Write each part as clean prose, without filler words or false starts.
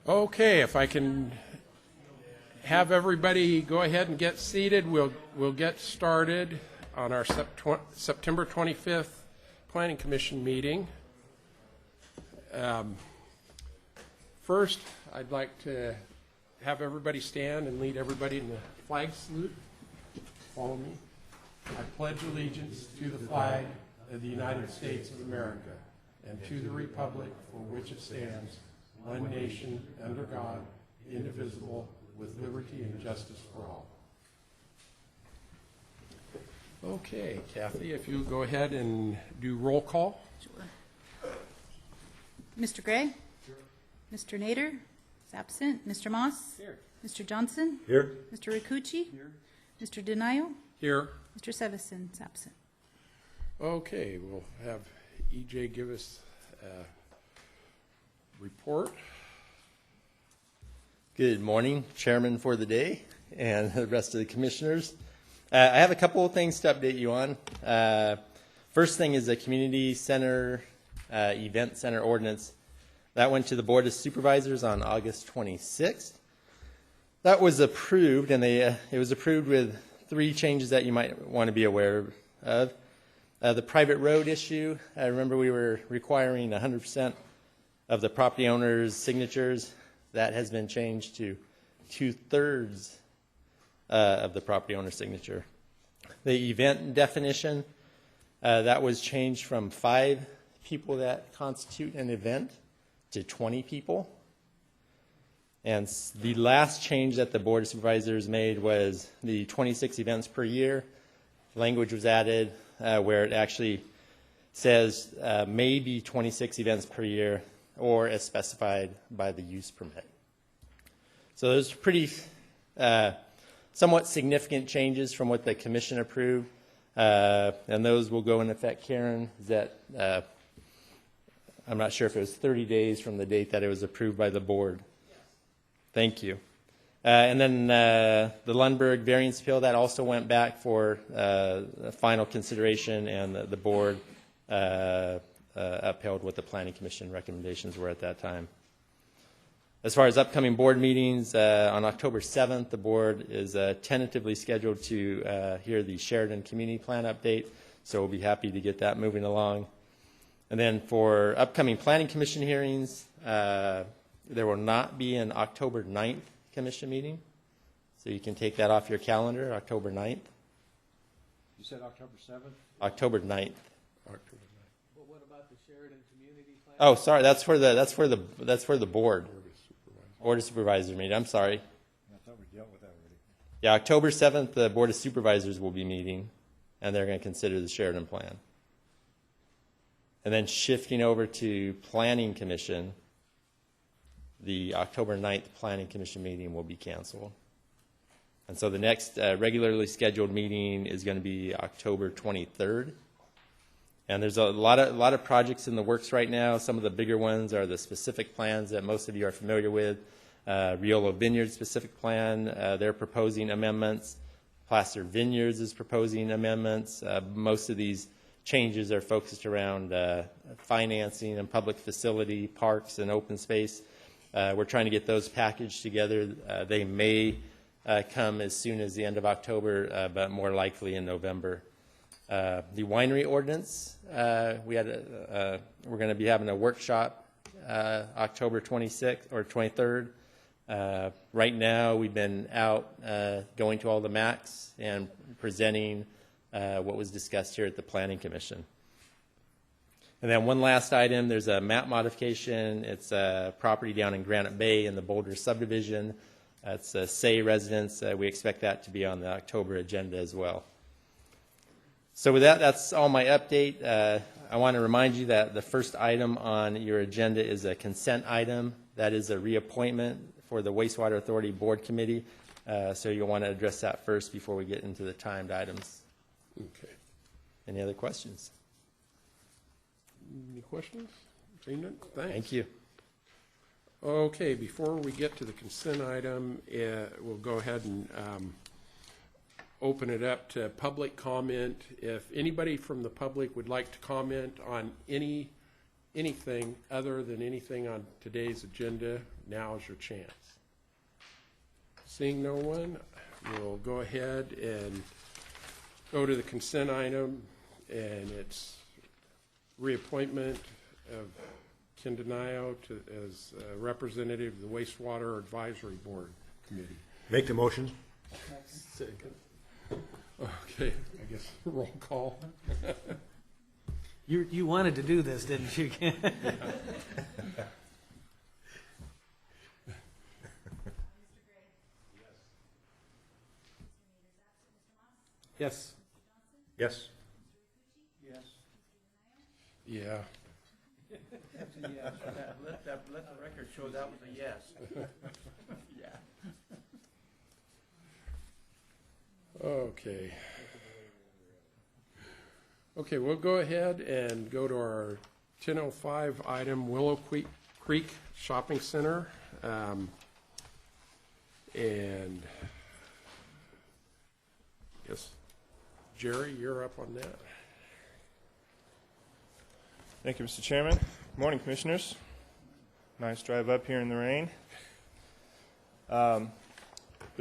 Okay, if I can have everybody go ahead and get seated, we'll get started on our September 25th Planning Commission meeting. First, I'd like to have everybody stand and lead everybody in the flag salute. Follow me. I pledge allegiance to the flag of the United States of America and to the republic for which it stands, one nation, under God, indivisible, with liberty and justice for all. Okay, Kathy, if you go ahead and do roll call. Sure. Mr. Gray? Here. Mr. Nader is absent. Mr. Moss? Here. Mr. Johnson? Here. Mr. Ricucci? Here. Mr. Denayo? Here. Mr. Sevison is absent. Okay, we'll have EJ give us a report. Good morning, Chairman for the day and the rest of the commissioners. I have a couple of things to update you on. First thing is the community center, event center ordinance. That went to the Board of Supervisors on August 26th. That was approved, and it was approved with 3 changes that you might want to be aware of. The private road issue, I remember we were requiring 100% of the property owner's signatures. That has been changed to 2/3 of the property owner's signature. The event definition, that was changed from 5 people that constitute an event to 20 people. And the last change that the Board of Supervisors made was the 26 events per year. Language was added where it actually says maybe 26 events per year, or as specified by the use permit. So those are pretty somewhat significant changes from what the commission approved, and those will go in effect, Karen, is that I'm not sure if it was 30 days from the date that it was approved by the board. Yes. Thank you. And then the Lundberg variance appeal, that also went back for final consideration, and the board upheld what the Planning Commission recommendations were at that time. As far as upcoming board meetings, on October 7th, the board is tentatively scheduled to hear the Sheridan Community Plan update, so we'll be happy to get that moving along. And then for upcoming Planning Commission hearings, there will not be an October 9th commission meeting, so you can take that off your calendar, October 9th. You said October 7th? October 9th. October 9th. But what about the Sheridan Community Plan? Oh, sorry, that's for the board. Board of Supervisors meeting. I'm sorry. I thought we dealt with that already. Yeah, October 7th, the Board of Supervisors will be meeting, and they're going to consider the Sheridan Plan. And then shifting over to Planning Commission, the October 9th Planning Commission meeting will be canceled. And so the next regularly scheduled meeting is going to be October 23rd. And there's a lot of projects in the works right now. Some of the bigger ones are the specific plans that most of you are familiar with. Willow Vineyard specific plan, they're proposing amendments. Placer Vineyards is proposing amendments. Most of these changes are focused around financing and public facility, parks, and open space. We're trying to get those packaged together. They may come as soon as the end of October, but more likely in November. The winery ordinance, we're going to be having a workshop October 26th or 23rd. Right now, we've been out going to all the MACs and presenting what was discussed here at the Planning Commission. And then one last item, there's a map modification. It's a property down in Granite Bay in the Boulder subdivision. It's a Say residence. We expect that to be on the October agenda as well. So with that, that's all my update. I want to remind you that the first item on your agenda is a consent item. That is a reappointment for the Wastewater Authority Board Committee. So you'll want to address that first before we get into the timed items. Okay. Any other questions? Any questions? Seeing none? Thanks. Thank you. Okay, before we get to the consent item, we'll go ahead and open it up to public comment. If anybody from the public would like to comment on any anything other than anything on today's agenda, now is your chance. Seeing no one, we'll go ahead and go to the consent item, and it's reappointment of Ken Denio as representative of the Wastewater Advisory Board Committee. Make the motion. Second. Okay, I guess roll call. You wanted to do this, didn't you? Yes. Yes. Yes. Yeah. That's a yes. Let the record show that was a yes. Yeah. Okay. Okay, we'll go ahead and go to our 10:05 item, Willow Creek Shopping Center. And yes, Jerry, you're up on that. Thank you, Mr. Chairman. Good morning, Commissioners. Nice drive up here in the rain. The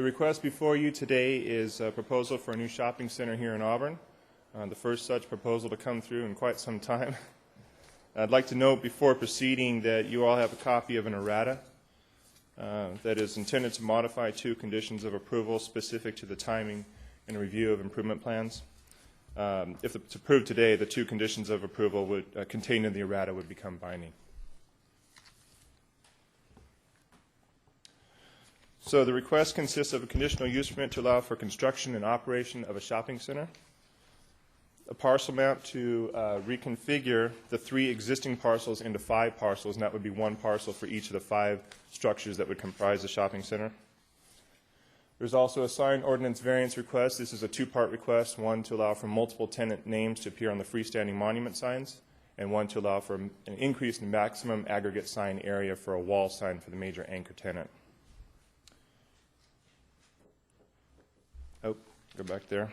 request before you today is a proposal for a new shopping center here in Auburn, the first such proposal to come through in quite some time. I'd like to note before proceeding that you all have a copy of an errata that is intended to modify 2 conditions of approval specific to the timing and review of improvement plans. If it's approved today, the 2 conditions of approval would contained in the errata would become binding. So the request consists of a conditional use permit to allow for construction and operation of a shopping center, a parcel map to reconfigure the 3 existing parcels into 5 parcels, and that would be 1 parcel for each of the 5 structures that would comprise the shopping center. There's also a sign ordinance variance request. This is a 2-part request, one to allow for multiple tenant names to appear on the freestanding monument signs, and one to allow for an increase in maximum aggregate sign area for a wall sign for the major anchor tenant. Oh, go back there.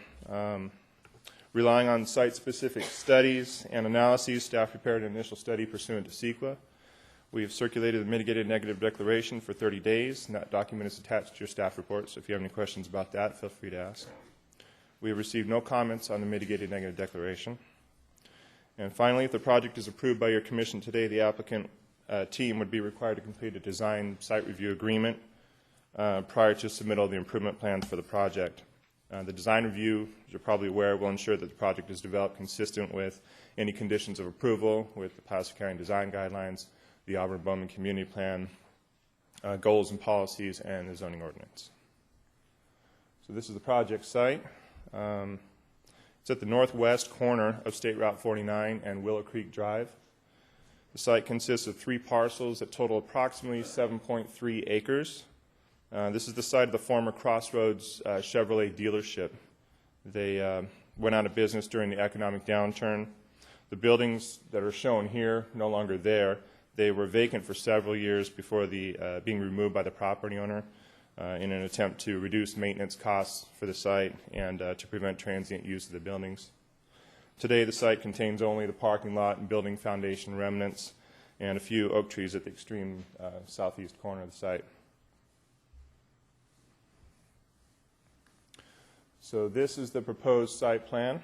Relying on site-specific studies and analyses, staff prepared an initial study pursuant to CEQA. We have circulated the mitigated negative declaration for 30 days, and that document is attached to your staff report, so if you have any questions about that, feel free to ask. We have received no comments on the mitigated negative declaration. And finally, if the project is approved by your commission today, the applicant team would be required to complete a design site review agreement prior to submittal of the improvement plans for the project. The design review, as you're probably aware, will ensure that the project is developed consistent with any conditions of approval, with the Placer County design guidelines, the Auburn-Bowman Community Plan, goals and policies, and the zoning ordinance. So this is the project site. It's at the northwest corner of State Route 49 and Willow Creek Drive. The site consists of 3 parcels that total approximately 7.3 acres. This is the site of the former Crossroads Chevrolet dealership. They went out of business during the economic downturn. The buildings that are shown here, no longer there, they were vacant for several years before being removed by the property owner in an attempt to reduce maintenance costs for the site and to prevent transient use of the buildings. Today, the site contains only the parking lot and building foundation remnants and a few oak trees at the extreme southeast corner of the site. So this is the proposed site plan.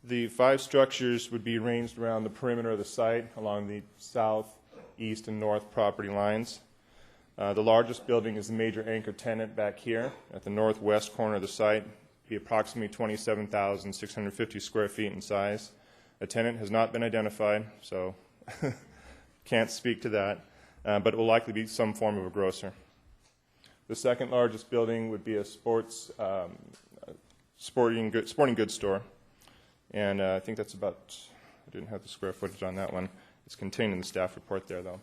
The 5 structures would be arranged around the perimeter of the site along the south, east, and north property lines. The largest building is the major anchor tenant back here at the northwest corner of the site, be approximately 27,650 square feet in size. A tenant has not been identified, so can't speak to that, but it will likely be some form of a grocer. The second largest building would be a sporting goods store, and I think that's about, I didn't have the square footage on that one. It's contained in the staff report there, though.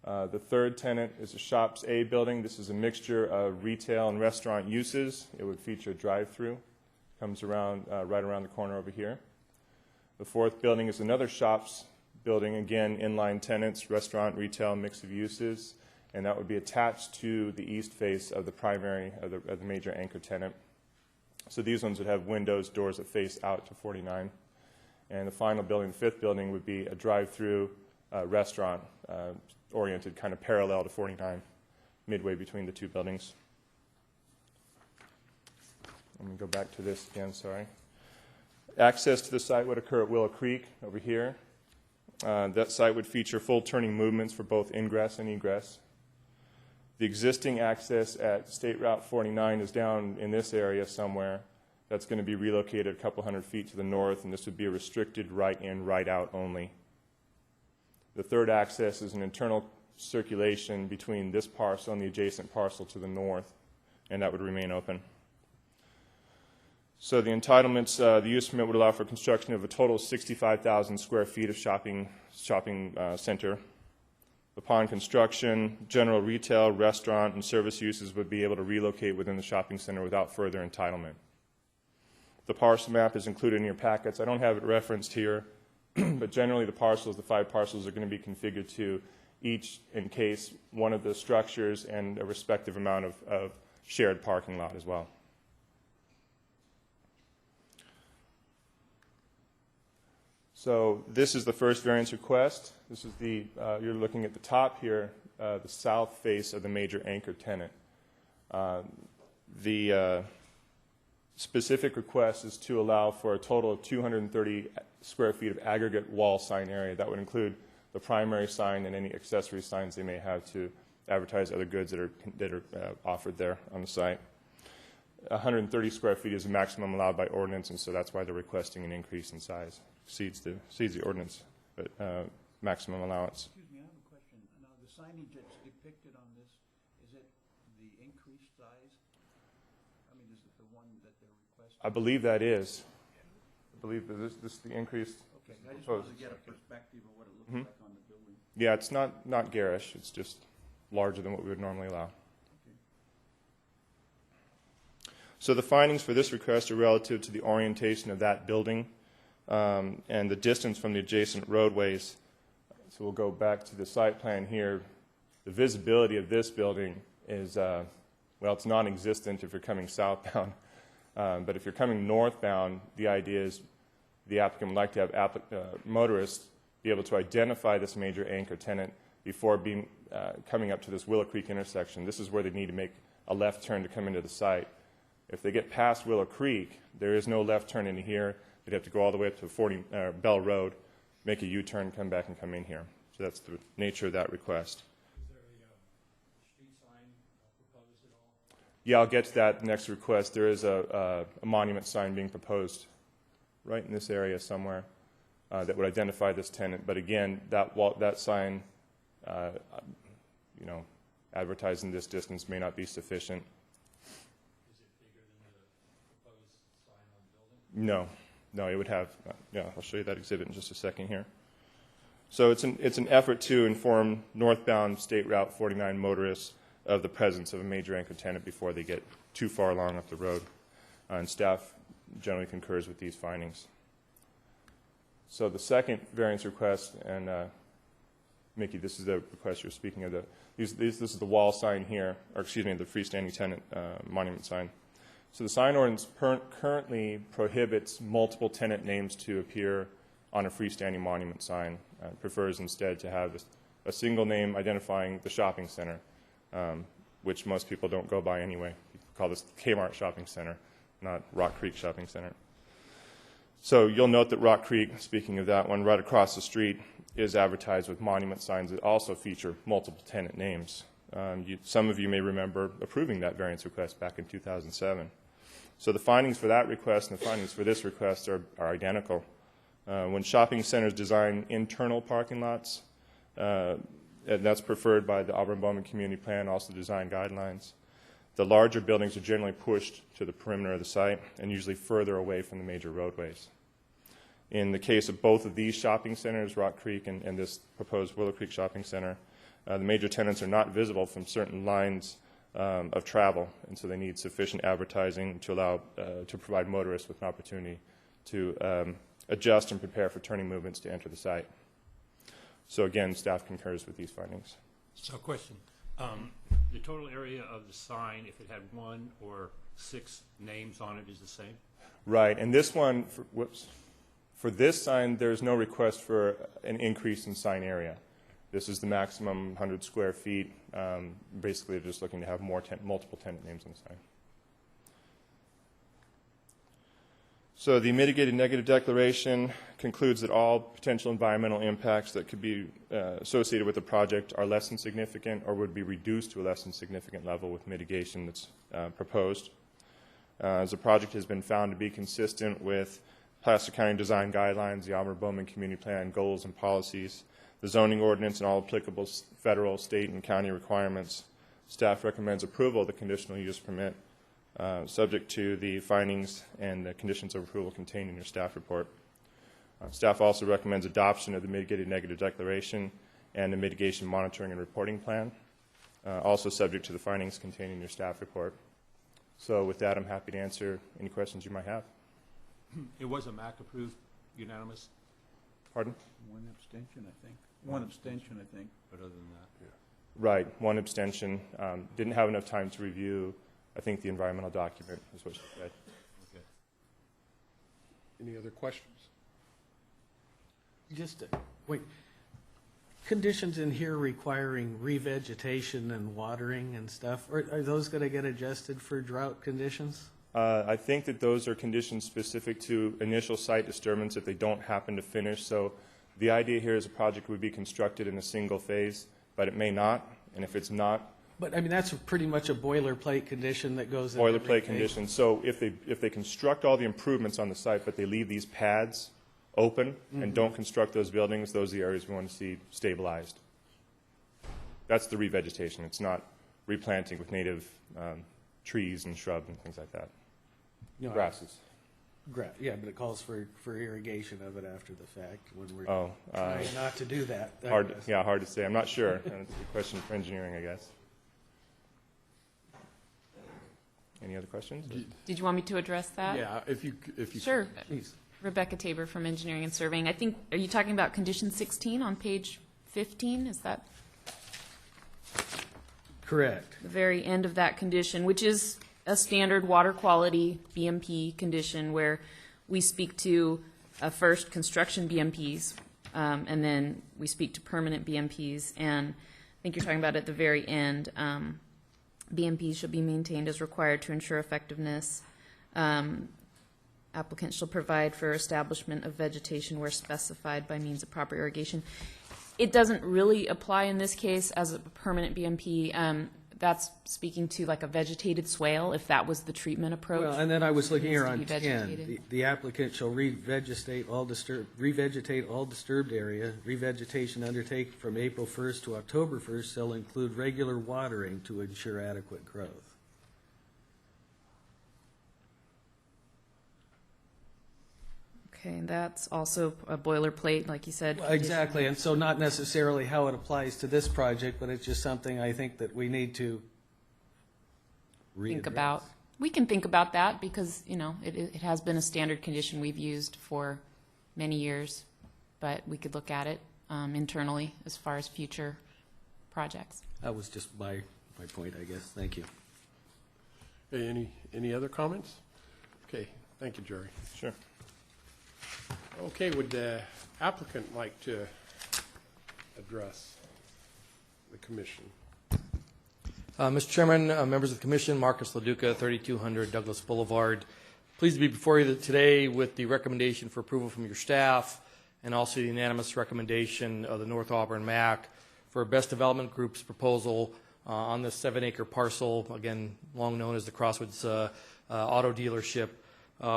The third tenant is a Shops A building. This is a mixture of retail and restaurant uses. It would feature a drive-through. Comes around right around the corner over here. The fourth building is another Shops building, again, inline tenants, restaurant, retail, mix of uses, and that would be attached to the east face of the primary, of the major anchor tenant. So these ones would have windows, doors that face out to 49. And the final building, the fifth building, would be a drive-through restaurant oriented kind of parallel to 49, midway between the two buildings. Let me go back to this again, sorry. Access to the site would occur at Willow Creek over here. That site would feature full turning movements for both ingress and egress. The existing access at State Route 49 is down in this area somewhere. That's going to be relocated a couple hundred feet to the north, and this would be a restricted right in, right out only. The third access is an internal circulation between this parcel and the adjacent parcel to the north, and that would remain open. So the entitlements, the use permit would allow for construction of a total of 65,000 square feet of shopping center. Upon construction, general retail, restaurant, and service uses would be able to relocate within the shopping center without further entitlement. The parcel map is included in your packets. I don't have it referenced here, but generally the parcels, the 5 parcels, are going to be configured to each encase one of the structures and a respective amount of shared parking lot as well. So this is the first variance request. This is the, you're looking at the top here, the south face of the major anchor tenant. The specific request is to allow for a total of 230 square feet of aggregate wall sign area. That would include the primary sign and any accessory signs they may have to advertise other goods that are offered there on the site. 130 square feet is the maximum allowed by ordinance, and so that's why they're requesting an increase in size. Exceeds the ordinance maximum allowance. Excuse me, I have a question. Now, the signage that's depicted on this, is it the increased size? I mean, is it the one that they're requesting? I believe that is. I believe that this is the increased. Okay, I just wanted to get a perspective of what it looks like on the building. Yeah, it's not garish. It's just larger than what we would normally allow. Okay. So the findings for this request are relative to the orientation of that building and the distance from the adjacent roadways. So we'll go back to the site plan here. The visibility of this building is, well, it's non-existent if you're coming southbound. But if you're coming northbound, the idea is the applicant would like to have motorists be able to identify this major anchor tenant before coming up to this Willow Creek intersection. This is where they need to make a left turn to come into the site. If they get past Willow Creek, there is no left turn into here. They'd have to go all the way up to Bell Road, make a U-turn, come back, and come in here. So that's the nature of that request. Is there a street sign proposed at all? Yeah, I'll get to that next request. There is a monument sign being proposed right in this area somewhere that would identify this tenant. But again, that sign, advertising this distance may not be sufficient. Is it bigger than the proposed sign on the building? No, it would have. I'll show you that exhibit in just a second here. So it's an effort to inform northbound State Route 49 motorists of the presence of a major anchor tenant before they get too far along up the road. And staff generally concurs with these findings. So the second variance request, and Mickey, this is the request you're speaking of. This is the wall sign here, or excuse me, the freestanding tenant monument sign. So the sign ordinance currently prohibits multiple tenant names to appear on a freestanding monument sign. It prefers instead to have a single name identifying the shopping center, which most people don't go by anyway. People call this Kmart Shopping Center, not Rock Creek Shopping Center. So you'll note that Rock Creek, speaking of that one, right across the street, is advertised with monument signs that also feature multiple tenant names. Some of you may remember approving that variance request back in 2007. So the findings for that request and the findings for this request are identical. When shopping centers design internal parking lots, and that's preferred by the Auburn-Bowman Community Plan, also design guidelines, the larger buildings are generally pushed to the perimeter of the site and usually further away from the major roadways. In the case of both of these shopping centers, Rock Creek and this proposed Willow Creek Shopping Center, the major tenants are not visible from certain lines of travel, and so they need sufficient advertising to allow to provide motorists with an opportunity to adjust and prepare for turning movements to enter the site. So again, staff concurs with these findings. So question, the total area of the sign, if it had 1 or 6 names on it, is the same? Right, and this one, For this sign, there's no request for an increase in sign area. This is the maximum 100 square feet. Basically, they're just looking to have multiple tenant names on the sign. So the mitigated negative declaration concludes that all potential environmental impacts that could be associated with the project are less than significant or would be reduced to a less than significant level with mitigation that's proposed. As the project has been found to be consistent with Placer County Design Guidelines, the Auburn-Bowman Community Plan goals and policies, the zoning ordinance, and all applicable federal, state, and county requirements, staff recommends approval of the conditional use permit, subject to the findings and the conditions of approval contained in your staff report. Staff also recommends adoption of the mitigated negative declaration and the mitigation monitoring and reporting plan, also subject to the findings contained in your staff report. So with that, I'm happy to answer any questions you might have. It was a MAC approved, unanimous? Pardon? One abstention, I think. One abstention, I think. But other than that, yeah. Right, one abstention. Didn't have enough time to review, I think, the environmental document is what she said. Okay. Any other questions? Just, wait, conditions in here requiring revegetation and watering and stuff, are those going to get adjusted for drought conditions? I think that those are conditions specific to initial site disturbance if they don't happen to finish. So the idea here is a project would be constructed in a single phase, but it may not. And if it's not, But, I mean, that's pretty much a boilerplate condition that goes in every boilerplate phase. conditions. So if they construct all the improvements on the site, but they leave these pads open and don't construct those buildings, those are the areas we want to see stabilized. That's the revegetation. It's not replanting with native trees and shrubs and things like that. No, Grasses. Yeah, but it calls for irrigation of it after the fact when we're Oh, trying not to do that. I hard guess. to say. I'm not sure. That's a question for engineering, I guess. Any other questions? Did you want me to address that? Yeah, if you. Sure. Please. Rebecca Tabor from Engineering and Surveying. I think, are you talking about condition 16 on page 15? Is that Correct. the very end of that condition, which is a standard water quality BMP condition where we speak to first construction BMPs, and then we speak to permanent BMPs. And I think you're talking about at the very end, BMPs shall be maintained as required to ensure effectiveness. Applicant shall provide for establishment of vegetation where specified by means of proper irrigation. It doesn't really apply in this case as a permanent BMP. That's speaking to like a vegetated swale, if that was the treatment approach. Well, and then I was looking Needs here to on be 10. vegetated. The applicant shall revegetate all disturbed area. Revegetation undertaken from April 1st to October 1st shall include regular watering to ensure adequate growth. Okay, that's also a boilerplate, like you said. Well, exactly, and so not necessarily how it applies to this project, but it's just something I think that we need to Think readdress. about. We can think about that because, you know, it has been a standard condition we've used for many years, but we could look at it internally as far as future projects. That was just my point, I guess. Thank you. Okay, any other comments? Okay, thank you, Jerry. Sure. Okay, would the applicant like to address the commission? Mr. Chairman, members of the Commission, Marcus LaDuca, 3200 Douglas Boulevard. Pleased to be before you today with the recommendation for approval from your staff and also the unanimous recommendation of the North Auburn MAC for Best Development Group's proposal on this 7-acre parcel, again, long known as the Crosswoods Auto Dealership,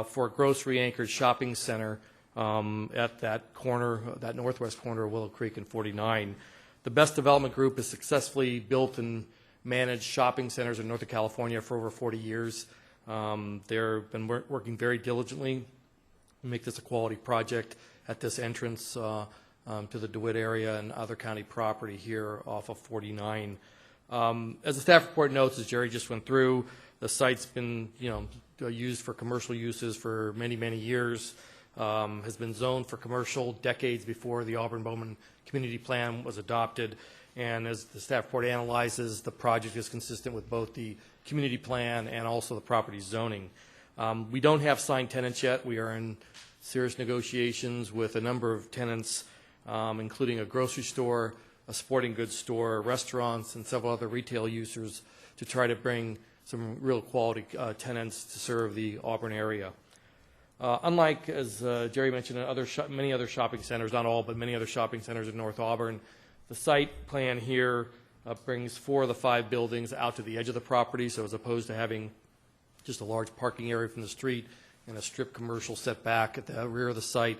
for a grocery-anchored shopping center at that corner, that northwest corner of Willow Creek and 49. The Best Development Group has successfully built and managed shopping centers in Northern California for over 40 years. They've been working very diligently to make this a quality project at this entrance to the DeWitt area and other county property here off of 49. As the staff report notes, as Jerry just went through, the site's been used for commercial uses for many, many years. Has been zoned for commercial decades before the Auburn-Bowman Community Plan was adopted. And as the staff report analyzes, the project is consistent with both the community plan and also the property zoning. We don't have signed tenants yet. We are in serious negotiations with a number of tenants, including a grocery store, a sporting goods store, restaurants, and several other retail users to try to bring some real quality tenants to serve the Auburn area. Unlike, as Jerry mentioned, many other shopping centers, not all, but many other shopping centers in North Auburn, the site plan here brings 4 of the 5 buildings out to the edge of the property, so as opposed to having just a large parking area from the street and a strip commercial setback at the rear of the site,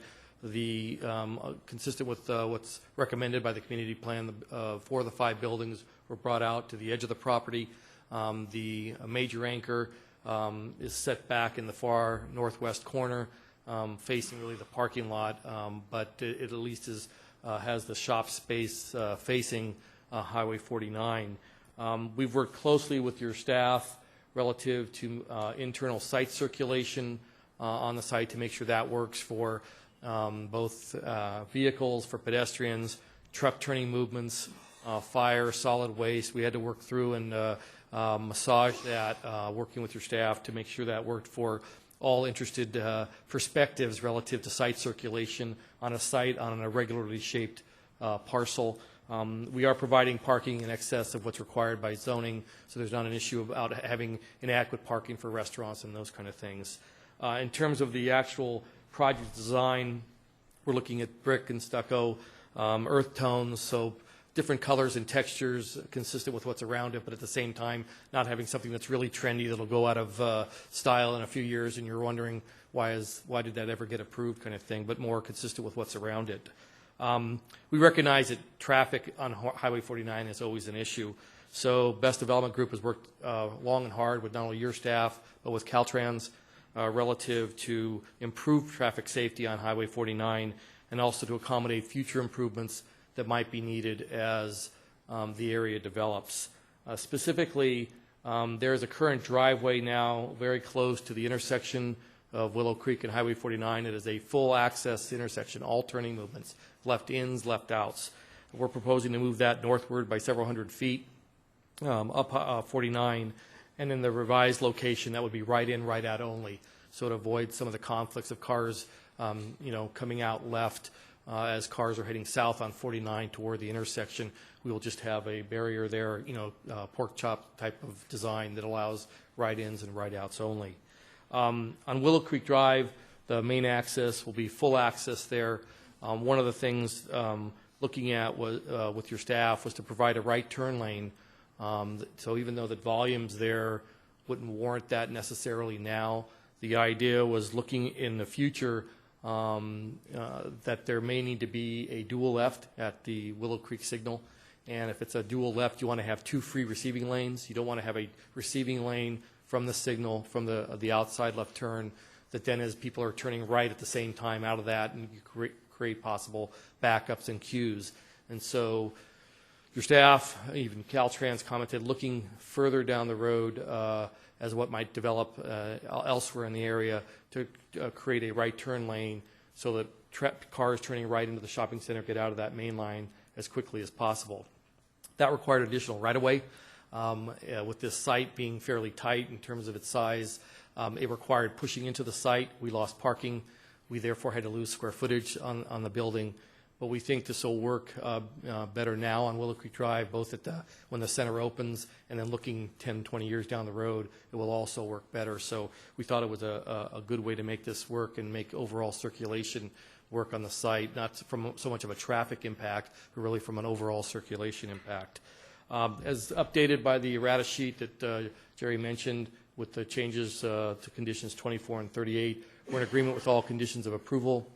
consistent with what's recommended by the community plan, 4 of the 5 buildings were brought out to the edge of the property. The major anchor is set back in the far northwest corner, facing really the parking lot, but it at least has the shop space facing Highway 49. We've worked closely with your staff relative to internal site circulation on the site to make sure that works for both vehicles, for pedestrians, truck turning movements, fire, solid waste. We had to work through and massage that, working with your staff to make sure that worked for all interested perspectives relative to site circulation on a site on an irregularly shaped parcel. We are providing parking in excess of what's required by zoning, so there's not an issue about having inadequate parking for restaurants and those kind of things. In terms of the actual project design, we're looking at brick and stucco, earth tones, so different colors and textures consistent with what's around it, but at the same time not having something that's really trendy that'll go out of style in a few years and you're wondering why did that ever get approved kind of thing, but more consistent with what's around it. We recognize that traffic on Highway 49 is always an issue, so Best Development Group has worked long and hard with not only your staff but with Caltrans relative to improve traffic safety on Highway 49 and also to accommodate future improvements that might be needed as the area develops. Specifically, there is a current driveway now very close to the intersection of Willow Creek and Highway 49. It is a full access intersection, all turning movements, left ins, left outs. We're proposing to move that northward by several hundred feet up 49, and in the revised location that would be right in, right out only, so it avoids some of the conflicts of cars coming out left. As cars are heading south on 49 toward the intersection, we will just have a barrier there, pork chop type of design that allows right-ins and right-outs only. On Willow Creek Drive, the main access will be full access there. One of the things looking at with your staff was to provide a right turn lane. So even though the volumes there wouldn't warrant that necessarily now, the idea was looking in the future that there may need to be a dual left at the Willow Creek signal, and if it's a dual left, you want to have 2 free receiving lanes. You don't want to have a receiving lane from the signal from the outside left turn that then as people are turning right at the same time out of that, and you create possible backups and queues. And so your staff, even Caltrans, commented looking further down the road as what might develop elsewhere in the area to create a right turn lane so that cars turning right into the shopping center get out of that main line as quickly as possible. That required additional right-of-way. With this site being fairly tight in terms of its size, it required pushing into the site. We lost parking. We therefore had to lose square footage on the building. But we think this will work better now on Willow Creek Drive, both when the center opens and then looking 10, 20 years down the road, it will also work better. So we thought it was a good way to make this work and make overall circulation work on the site, not from so much of a traffic impact, but really from an overall circulation impact. As updated by the errata sheet that Jerry mentioned with the changes to conditions 24 and 38, we're in agreement with all conditions of approval.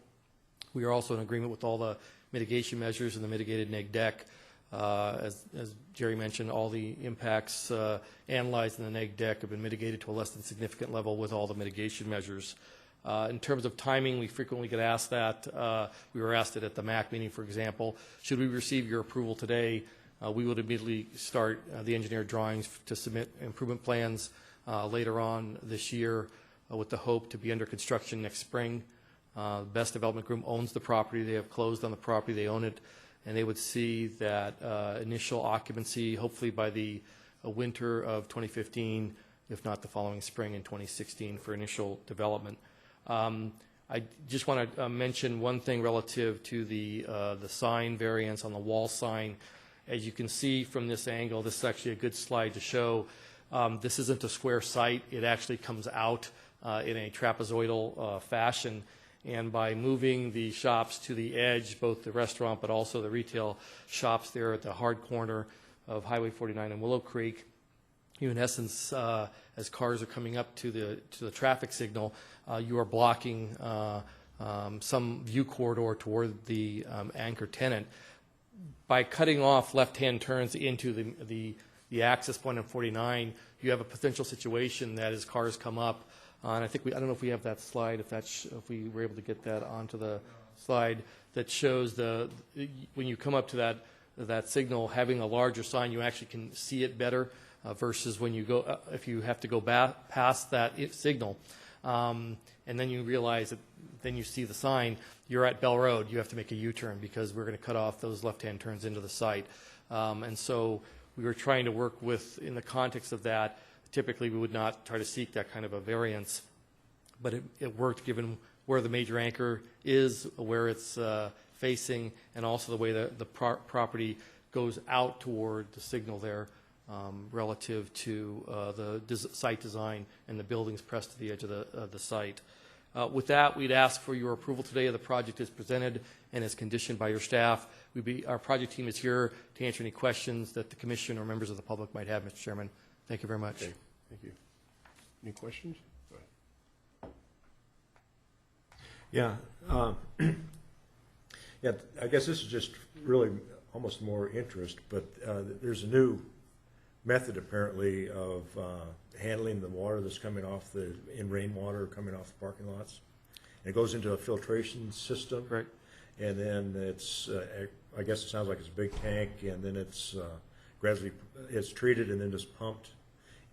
We are also in agreement with all the mitigation measures and the mitigated neg deck. As Jerry mentioned, all the impacts analyzed in the neg deck have been mitigated to a less than significant level with all the mitigation measures. In terms of timing, we frequently get asked that. We were asked it at the MAC meeting, for example. Should we receive your approval today, we would immediately start the engineered drawings to submit improvement plans later on this year with the hope to be under construction next spring. Best Development Group owns the property. They have closed on the property. They own it, and they would see that initial occupancy hopefully by the winter of 2015, if not the following spring in 2016 for initial development. I I just want to mention one thing relative to the sign variance on the wall sign. As you can see from this angle, this is actually a good slide to show. This isn't a square site. It actually comes out in a trapezoidal fashion. And by moving the shops to the edge, both the restaurant but also the retail shops there at the hard corner of Highway 49 and Willow Creek, you in essence, as cars are coming up to the traffic signal, you are blocking some view corridor toward the anchor tenant. By cutting off left-hand turns into the access point of 49, you have a potential situation that as cars come up, and I don't know if we have that slide, if we were able to get that onto the slide that shows when you come up to that signal, having a larger sign, you actually can see it better versus when you go, if you have to go past that signal, and then you realize that, then you see the sign, you're at Bell Road, you have to make a U-turn because we're going to cut off those left-hand turns into the site. And so we were trying to work with, in the context of that, typically we would not try to seek that kind of a variance, but it worked given where the major anchor is, where it's facing, and also the way the property goes out toward the signal there relative to the site design and the buildings pressed to the edge of the site. With that, we'd ask for your approval today of the project as presented and as conditioned by your staff. Our project team is here to answer any questions that the commission or members of the public might have, Mr. Chairman. Thank you very much. Okay, thank you. Any questions? Go ahead. Yeah. Yeah, I guess this is just really almost more interest, but there's a new method apparently of handling the water that's coming off in rainwater coming off the parking lots. And it goes into a filtration system. Right. And then it's, I guess it sounds like it's a big tank, and then it's gradually, it's treated and then just pumped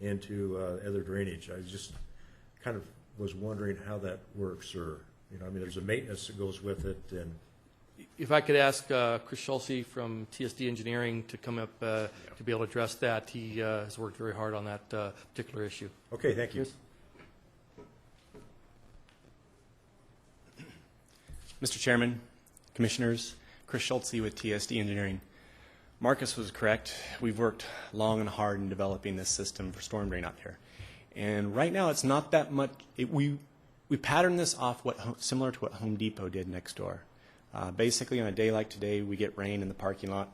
into other drainage. I just kind of was wondering how that works, or, I mean, there's a maintenance that goes with it, and If I could ask Chris Schulze from TSD Engineering to come up to be able to address that. He has worked very hard on that particular issue. okay, thank you. Chris? Mr. Chairman, Commissioners, Chris Schulze with TSD Engineering. Marcus was correct. We've worked long and hard in developing this system for storm drain out here. And right now it's not that much. We patterned this off similar to what Home Depot did next door. Basically, on a day like today, we get rain in the parking lot,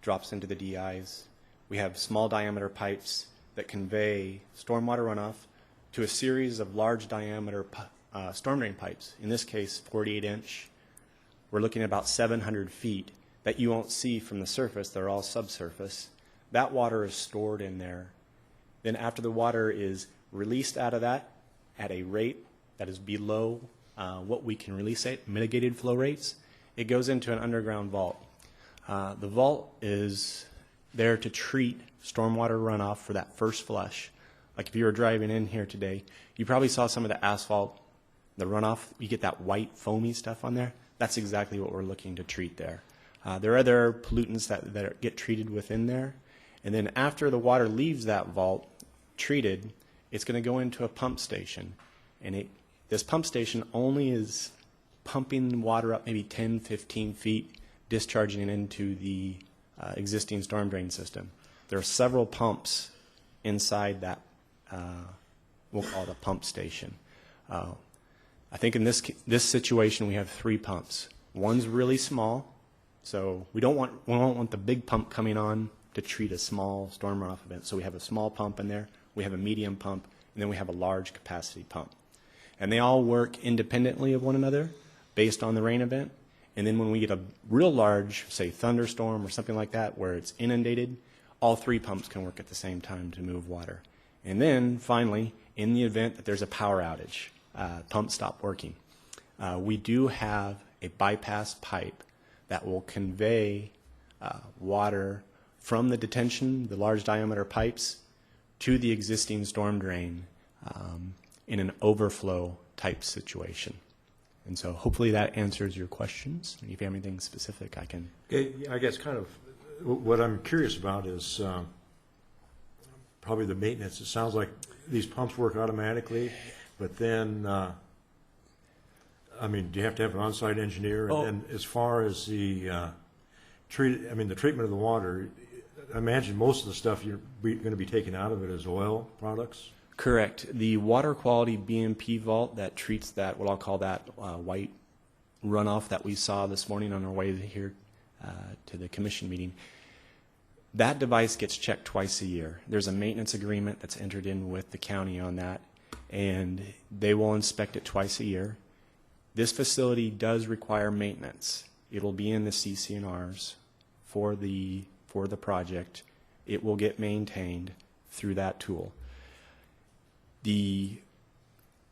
drops into the DIs. We have small diameter pipes that convey stormwater runoff to a series of large diameter storm drain pipes. In this case, 48-inch. We're looking at about 700 feet that you won't see from the surface. They're all subsurface. That water is stored in there. Then after the water is released out of that at a rate that is below what we can release at, mitigated flow rates, it goes into an underground vault. The vault is there to treat stormwater runoff for that first flush. Like if you were driving in here today, you probably saw some of the asphalt, the runoff. You get that white foamy stuff on there. That's exactly what we're looking to treat there. There are other pollutants that get treated within there. And then after the water leaves that vault, treated, it's going to go into a pump station. And this pump station only is pumping water up maybe 10, 15 feet, discharging it into the existing storm drain system. There are several pumps inside that, we'll call it a pump station. I think in this situation we have 3 pumps. One's really small, so we don't want the big pump coming on to treat a small storm runoff event. So we have a small pump in there, we have a medium pump, and then we have a large capacity pump. And they all work independently of one another based on the rain event. And then when we get a real large, say, thunderstorm or something like that where it's inundated, all 3 pumps can work at the same time to move water. And then finally, in the event that there's a power outage, pumps stop working, we do have a bypass pipe that will convey water from the detention, the large diameter pipes, to the existing storm drain in an overflow type situation. And so hopefully that answers your questions. If you have anything specific, I can. Okay, I guess kind of what I'm curious about is probably the maintenance. It sounds like these pumps work automatically, but then I mean, do you have to have an on-site engineer? Oh. And then as far as the the treatment of the water, I imagine most of the stuff you're going to be taking out of it is oil products? Correct. The water quality BMP vault that treats that, what I'll call that white runoff that we saw this morning on our way here to the commission meeting, that device gets checked twice a year. There's a maintenance agreement that's entered in with the county on that, and they will inspect it twice a year. This facility does require maintenance. It'll be in the CCNRs for the project. It will get maintained through that tool. The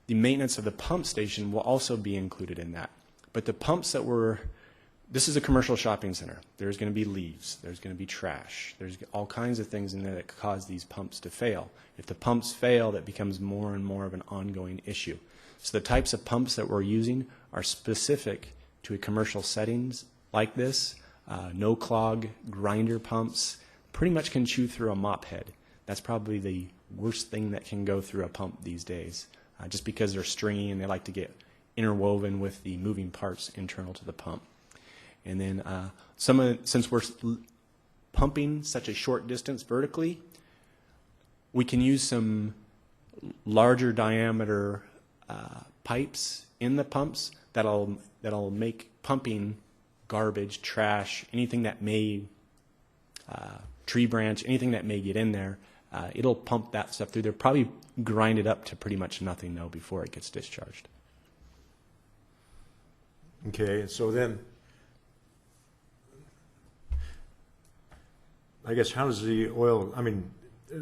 maintenance of the pump station will also be included in that. But the pumps this is a commercial shopping center. There's going to be leaves. There's going to be trash. There's all kinds of things in there that cause these pumps to fail. If the pumps fail, that becomes more and more of an ongoing issue. So the types of pumps that we're using are specific to a commercial settings like this. No clog grinder pumps pretty much can chew through a mop head. That's probably the worst thing that can go through a pump these days, just because they're stringy and they like to get interwoven with the moving parts internal to the pump. And then since we're pumping such a short distance vertically, we can use some larger diameter pipes in the pumps that'll make pumping garbage, trash, anything that may tree branch, anything that may get in there. It'll pump that stuff through there. Probably grind it up to pretty much nothing though before it gets discharged. Okay, and so then, I guess, how does the oil, I mean,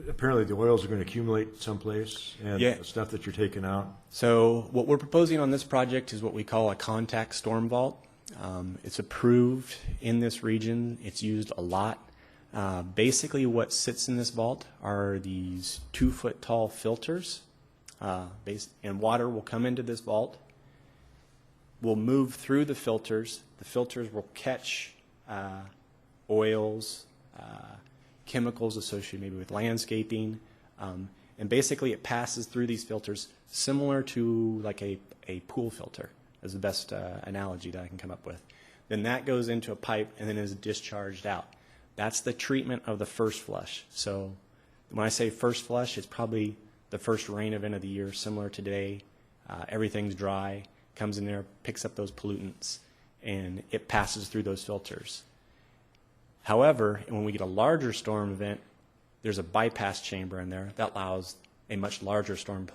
apparently the oils are going to accumulate someplace, and Yeah. the stuff that you're taking out? So what we're proposing on this project is what we call a contact storm vault. It's approved in this region. It's used a lot. Basically what sits in this vault are these 2-foot tall filters, and water will come into this vault. We'll move through the filters. The filters will catch oils, chemicals associated maybe with landscaping, and basically it passes through these filters similar to like a pool filter is the best analogy that I can come up with. Then that goes into a pipe and then is discharged out. That's the treatment of the first flush. So when I say first flush, it's probably the first rain event of the year, similar to today. Everything's dry, comes in there, picks up those pollutants, and it passes through those filters. However, when we get a larger storm event, there's a bypass chamber in there that allows a much larger storm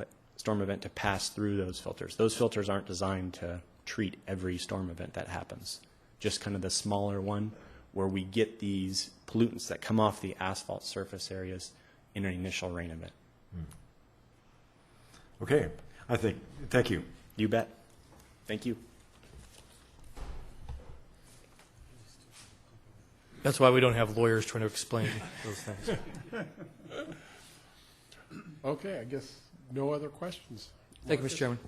event to pass through those filters. Those filters aren't designed to treat every storm event that happens, just kind of the smaller one where we get these pollutants that come off the asphalt surface areas in an initial rain event. Okay, thank you. You bet. Thank you. That's why we don't have lawyers trying to explain those things. Okay, I guess no other questions. Thank you, Mr. Chairman.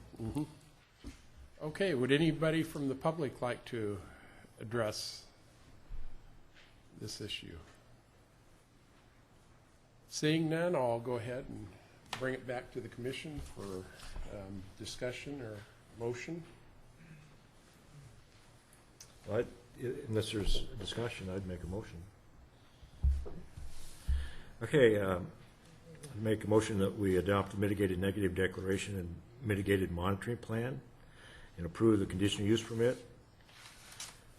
Okay, would anybody from the public like to address this issue? Seeing none, I'll go ahead and bring it back to the commission for discussion or motion. Well, unless there's a discussion, I'd make a motion. Okay, I'd make a motion that we adopt the mitigated negative declaration and mitigated monitoring plan and approve the conditional use permit,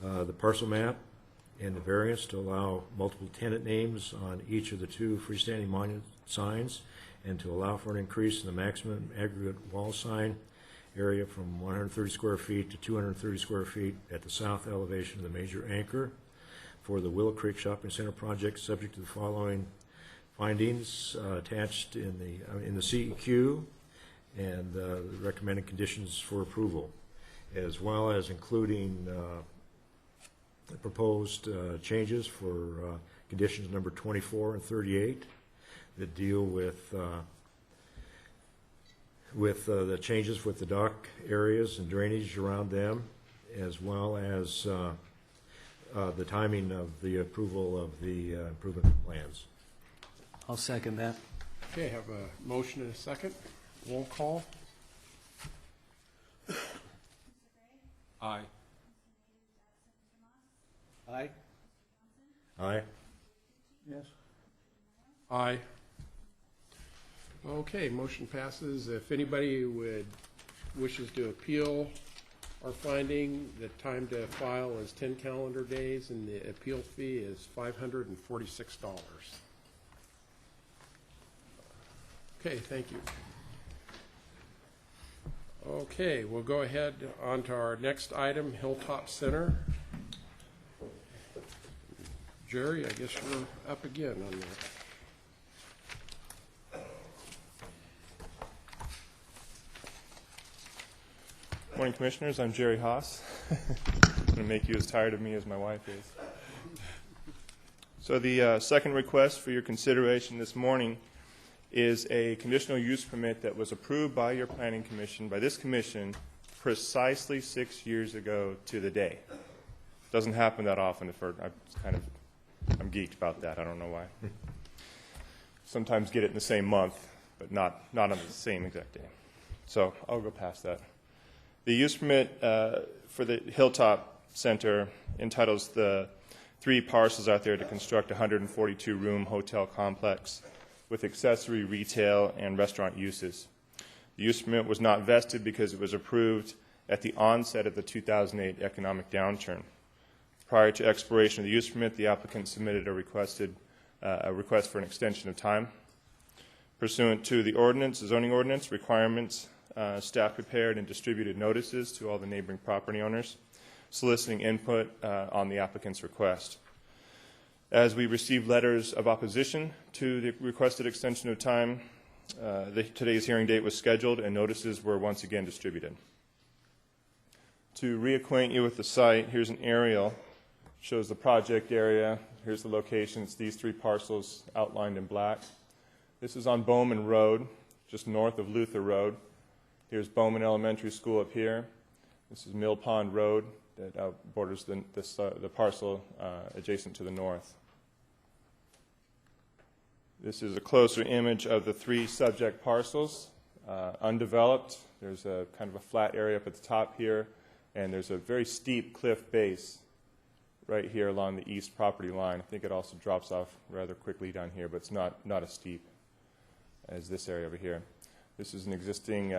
the parcel map, and the variance to allow multiple tenant names on each of the 2 freestanding monument signs, and to allow for an increase in the maximum aggregate wall sign area from 130 square feet to 230 square feet at the south elevation of the major anchor for the Willow Creek Shopping Center project, subject to the following findings attached in the CEQ and the recommended conditions for approval, as well as including the proposed changes for conditions number 24 and 38 that deal with the changes with the dock areas and drainage around them, as well as the timing of the approval of the improvement plans. I'll second that. Okay, have a motion and a second. Roll call. Aye. Aye. Aye. Yes. Aye. Okay, motion passes. If anybody wishes to appeal our finding, the time to file is 10 calendar days, and the appeal fee is $546. Okay, thank you. Okay, we'll go ahead on to our next item, Hilltop Center. Jerry, I guess you're up again on that. Morning, Commissioners. I'm Jerry Haas. I'm going to make you as tired of me as my wife is. So the second request for your consideration this morning is a conditional use permit that was approved by your Planning Commission, by this Commission, precisely 6 years ago to the day. Doesn't happen that often. I'm geeked about that. I don't know why. Sometimes get it in the same month, but not on the same exact day. So I'll go past that. The use permit for the Hilltop Center entitles the 3 parcels out there to construct a 142-room hotel complex with accessory retail and restaurant uses. The use permit was not vested because it was approved at the onset of the 2008 economic downturn. Prior to expiration of the use permit, the applicant submitted a request for an extension of time. Pursuant to the ordinance, the zoning ordinance requirements, staff prepared and distributed notices to all the neighboring property owners, soliciting input on the applicant's request. As we received letters of opposition to the requested extension of time, today's hearing date was scheduled and notices were once again distributed. To reacquaint you with the site, here's an aerial. Shows the project area. Here's the location. It's these 3 parcels outlined in black. This is on Bowman Road, just north of Luther Road. Here's Bowman Elementary School up here. This is Mill Pond Road that borders the parcel adjacent to the north. This is a closer image of the 3 subject parcels, undeveloped. There's a kind of a flat area up at the top here, and there's a very steep cliff base right here along the east property line. I think it also drops off rather quickly down here, but it's not as steep as this area over here. This is an existing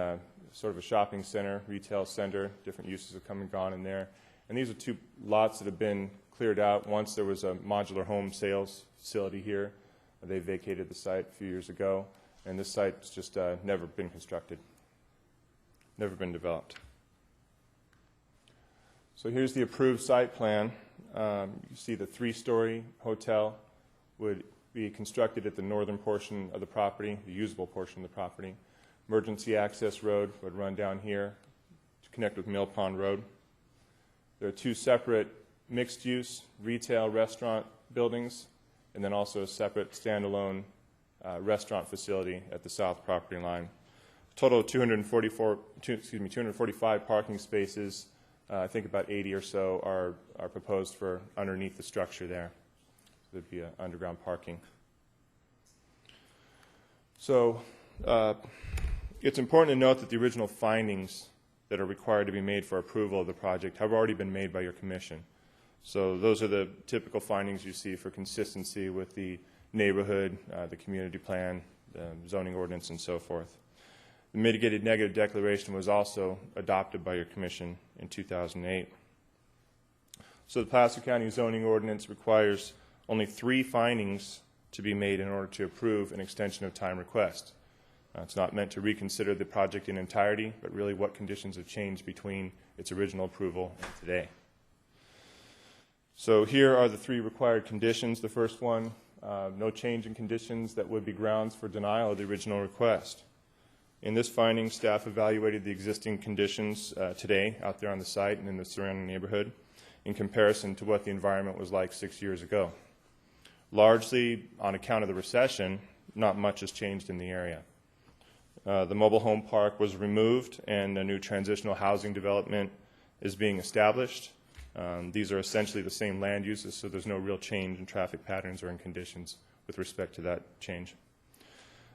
sort of a shopping center, retail center. Different uses have come and gone in there. And these are 2 lots that have been cleared out. Once there was a modular home sales facility here. They vacated the site a few years ago, and this site's just never been constructed, never been developed. So here's the approved site plan. You see the 3-story hotel would be constructed at the northern portion of the property, the usable portion of the property. Emergency access road would run down here to connect with Mill Pond Road. There are 2 separate mixed-use retail restaurant buildings, and then also a separate standalone restaurant facility at the south property line. A total of 245 parking spaces. I think about 80 or so are proposed for underneath the structure there. There'd be underground parking. So it's important to note that the original findings that are required to be made for approval of the project have already been made by your commission. So those are the typical findings you see for consistency with the neighborhood, the community plan, the zoning ordinance, and so forth. The mitigated negative declaration was also adopted by your commission in 2008. So the Placer County zoning ordinance requires only 3 findings to be made in order to approve an extension of time request. It's not meant to reconsider the project in entirety, but really what conditions have changed between its original approval and today. So here are the 3 required conditions. The first one, no change in conditions that would be grounds for denial of the original request. In this finding, staff evaluated the existing conditions today out there on the site and in the surrounding neighborhood in comparison to what the environment was like 6 years ago. Largely on account of the recession, not much has changed in the area. The mobile home park was removed and a new transitional housing development is being established. These are essentially the same land uses, so there's no real change in traffic patterns or in conditions with respect to that change.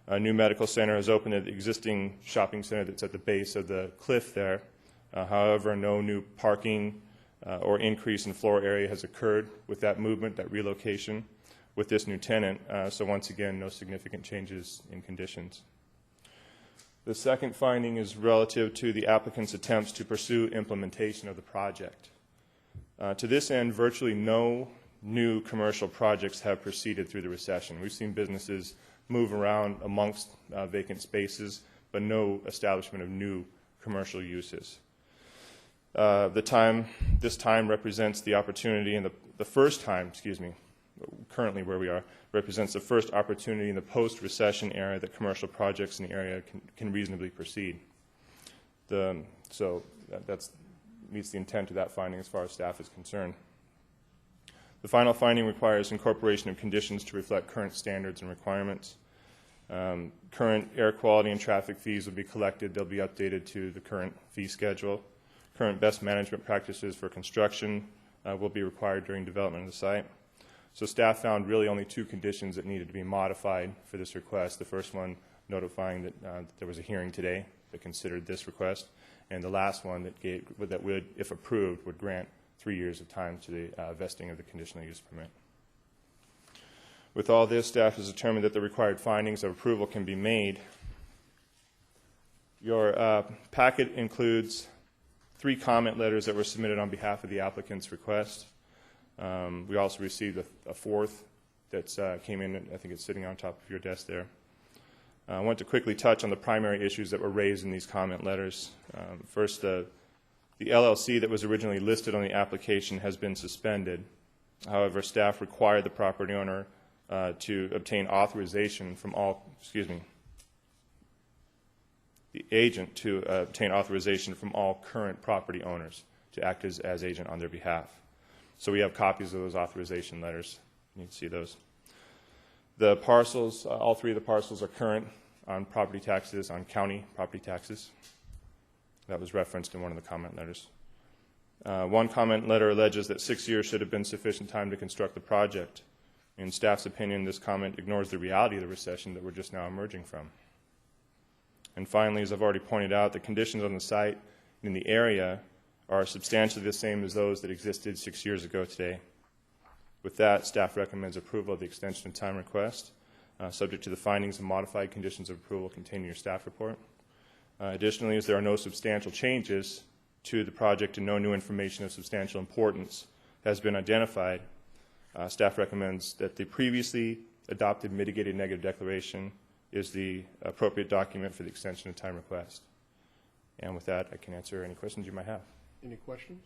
A new medical center has opened at the existing shopping center that's at the base of the cliff there. However, no new parking or increase in floor area has occurred with that movement, that relocation, with this new tenant. So once again, no significant changes in conditions. The second finding is relative to the applicant's attempts to pursue implementation of the project. To this end, virtually no new commercial projects have proceeded through the recession. We've seen businesses move around amongst vacant spaces, but no establishment of new commercial uses. This time represents the opportunity, and the first time, currently where we are, represents the first opportunity in the post-recession era that commercial projects in the area can reasonably proceed. So that meets the intent of that finding as far as staff is concerned. The final finding requires incorporation of conditions to reflect current standards and requirements. Current air quality and traffic fees will be collected. They'll be updated to the current fee schedule. Current best management practices for construction will be required during development of the site. So staff found really only two conditions that needed to be modified for this request. The first one notifying that there was a hearing today that considered this request, and the last one that would, if approved, would grant 3 years of time to the vesting of the conditional use permit. With all this, staff has determined that the required findings of approval can be made. Your packet includes 3 comment letters that were submitted on behalf of the applicant's request. We also received a fourth that came in. I think it's sitting on top of your desk there. I want to quickly touch on the primary issues that were raised in these comment letters. First, the LLC that was originally listed on the application has been suspended. However, staff required the property owner to obtain authorization from the agent to obtain authorization from all current property owners to act as agent on their behalf. So we have copies of those authorization letters. You can see those. The parcels, all 3 of the parcels are current on property taxes, on county property taxes. That was referenced in one of the comment letters. One comment letter alleges that 6 years should have been sufficient time to construct the project. In staff's opinion, this comment ignores the reality of the recession that we're just now emerging from. And finally, as I've already pointed out, the conditions on the site and in the area are substantially the same as those that existed 6 years ago today. With that, staff recommends approval of the extension of time request, subject to the findings and modified conditions of approval contained in your staff report. Additionally, as there are no substantial changes to the project and no new information of substantial importance has been identified, staff recommends that the previously adopted mitigated negative declaration is the appropriate document for the extension of time request. And with that, I can answer any questions you might have. Any questions?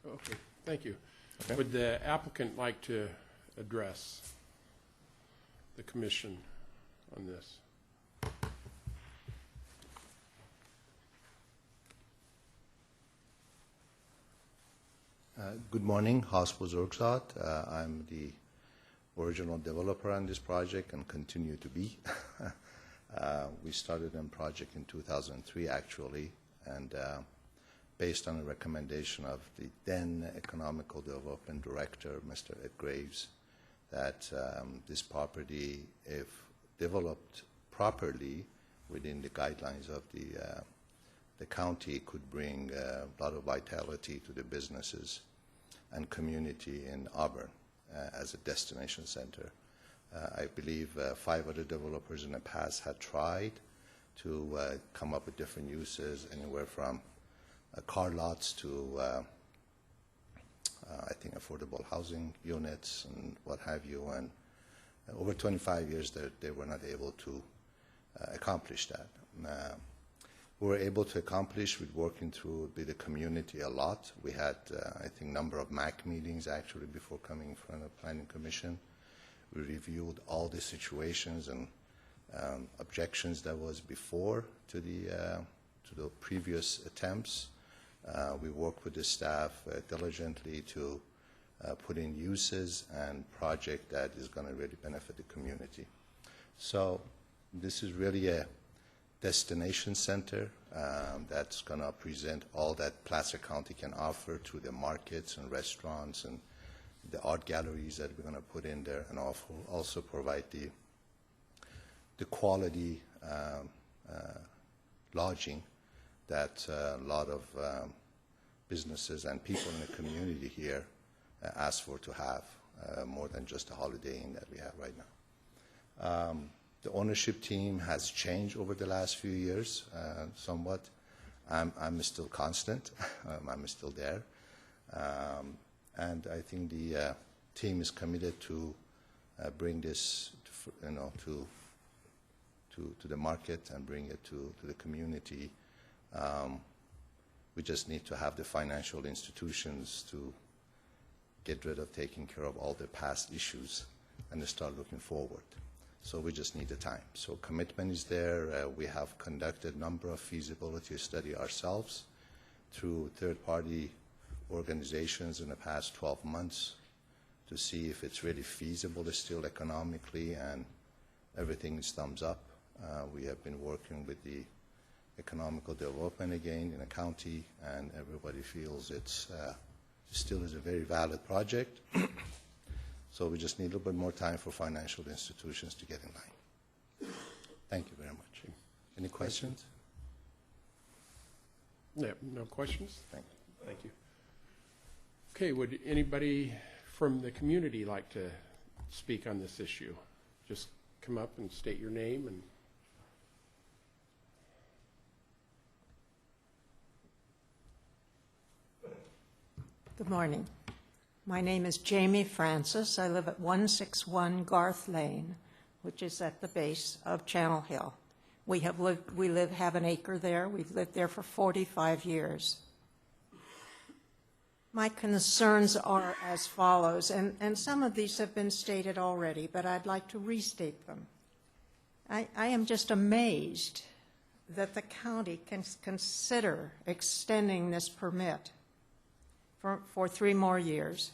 Okay, thank you. Okay. Would the applicant like to address the commission on this? Good morning, Haspo Zurksat. I'm the original developer on this project and continue to be. We started the project in 2003 actually, and based on a recommendation of the then Economical Development Director, Mr. Ed Graves, that this property, if developed properly within the guidelines of the county, could bring a lot of vitality to the businesses and community in Auburn as a destination center. I believe 5 other developers in the past had tried to come up with different uses, anywhere from car lots to I think affordable housing units and what have you, and over 25 years they were not able to accomplish that. We were able to accomplish with working through with the community a lot. We had, I think, a number of MAC meetings actually before coming in front of the Planning Commission. We reviewed all the situations and objections that was before to the previous attempts. We worked with the staff diligently to put in uses and project that is going to really benefit the community. So this is really a destination center that's going to present all that Placer County can offer to the markets and restaurants and the art galleries that we're going to put in there, and also provide the quality lodging that a lot of businesses and people in the community here ask for to have, more than just a Holiday Inn that we have right now. The ownership team has changed over the last few years somewhat. I'm still constant. I'm still there. And I think the team is committed to bring this, to the market and bring it to the community. We just need to have the financial institutions to get rid of taking care of all the past issues and to start looking forward. So we just need the time. So commitment is there. We have conducted a number of feasibility studies ourselves through third-party organizations in the past 12 months to see if it's really feasible still economically, and everything is thumbs up. We have been working with the economical development again in the county, and everybody feels it's still is a very valid project. So we just need a little bit more time for financial institutions to get in line. Thank you very much. Any questions? No questions? Thank you. Thank you. Okay, would anybody from the community like to speak on this issue? Just come up and state your name and Good morning. My name is Jamie Francis. I live at 161 Garth Lane, which is at the base of Channel Hill. We have an acre there. We've lived there for 45 years. My concerns are as follows, and some of these have been stated already, but I'd like to restate them. I am just amazed that the county can consider extending this permit for 3 more years,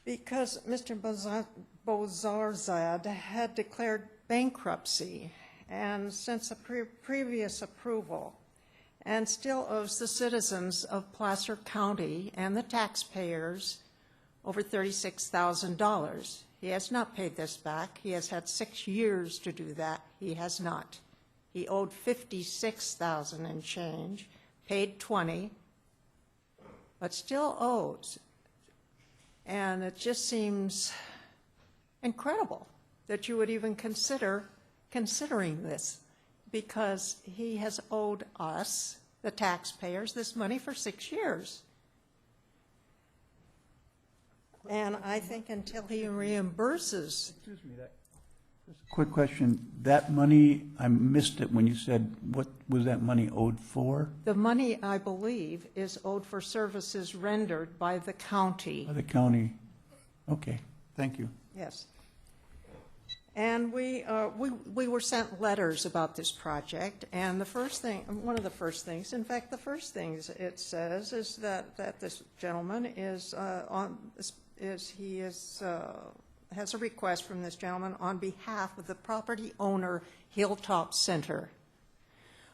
because Mr. Bozarzad had declared bankruptcy and since a previous approval, and still owes the citizens of Placer County and the taxpayers over $36,000. He has not paid this back. He has had 6 years to do that. He has not. He owed $56,000 and change, paid $20,000, but still owes. And it just seems incredible that you would even considering this, because he has owed us, the taxpayers, this money for 6 years. And I think until he reimburses. Excuse me, just a quick question. That money, I missed it when you said, what was that money owed for? The money, I believe, is owed for services rendered by the county. By the county. Okay, thank you. Yes. And we were sent letters about this project, and the first thing, one of the first things, in fact, the first things it says is that this gentleman is has a request from this gentleman on behalf of the property owner, Hilltop Center.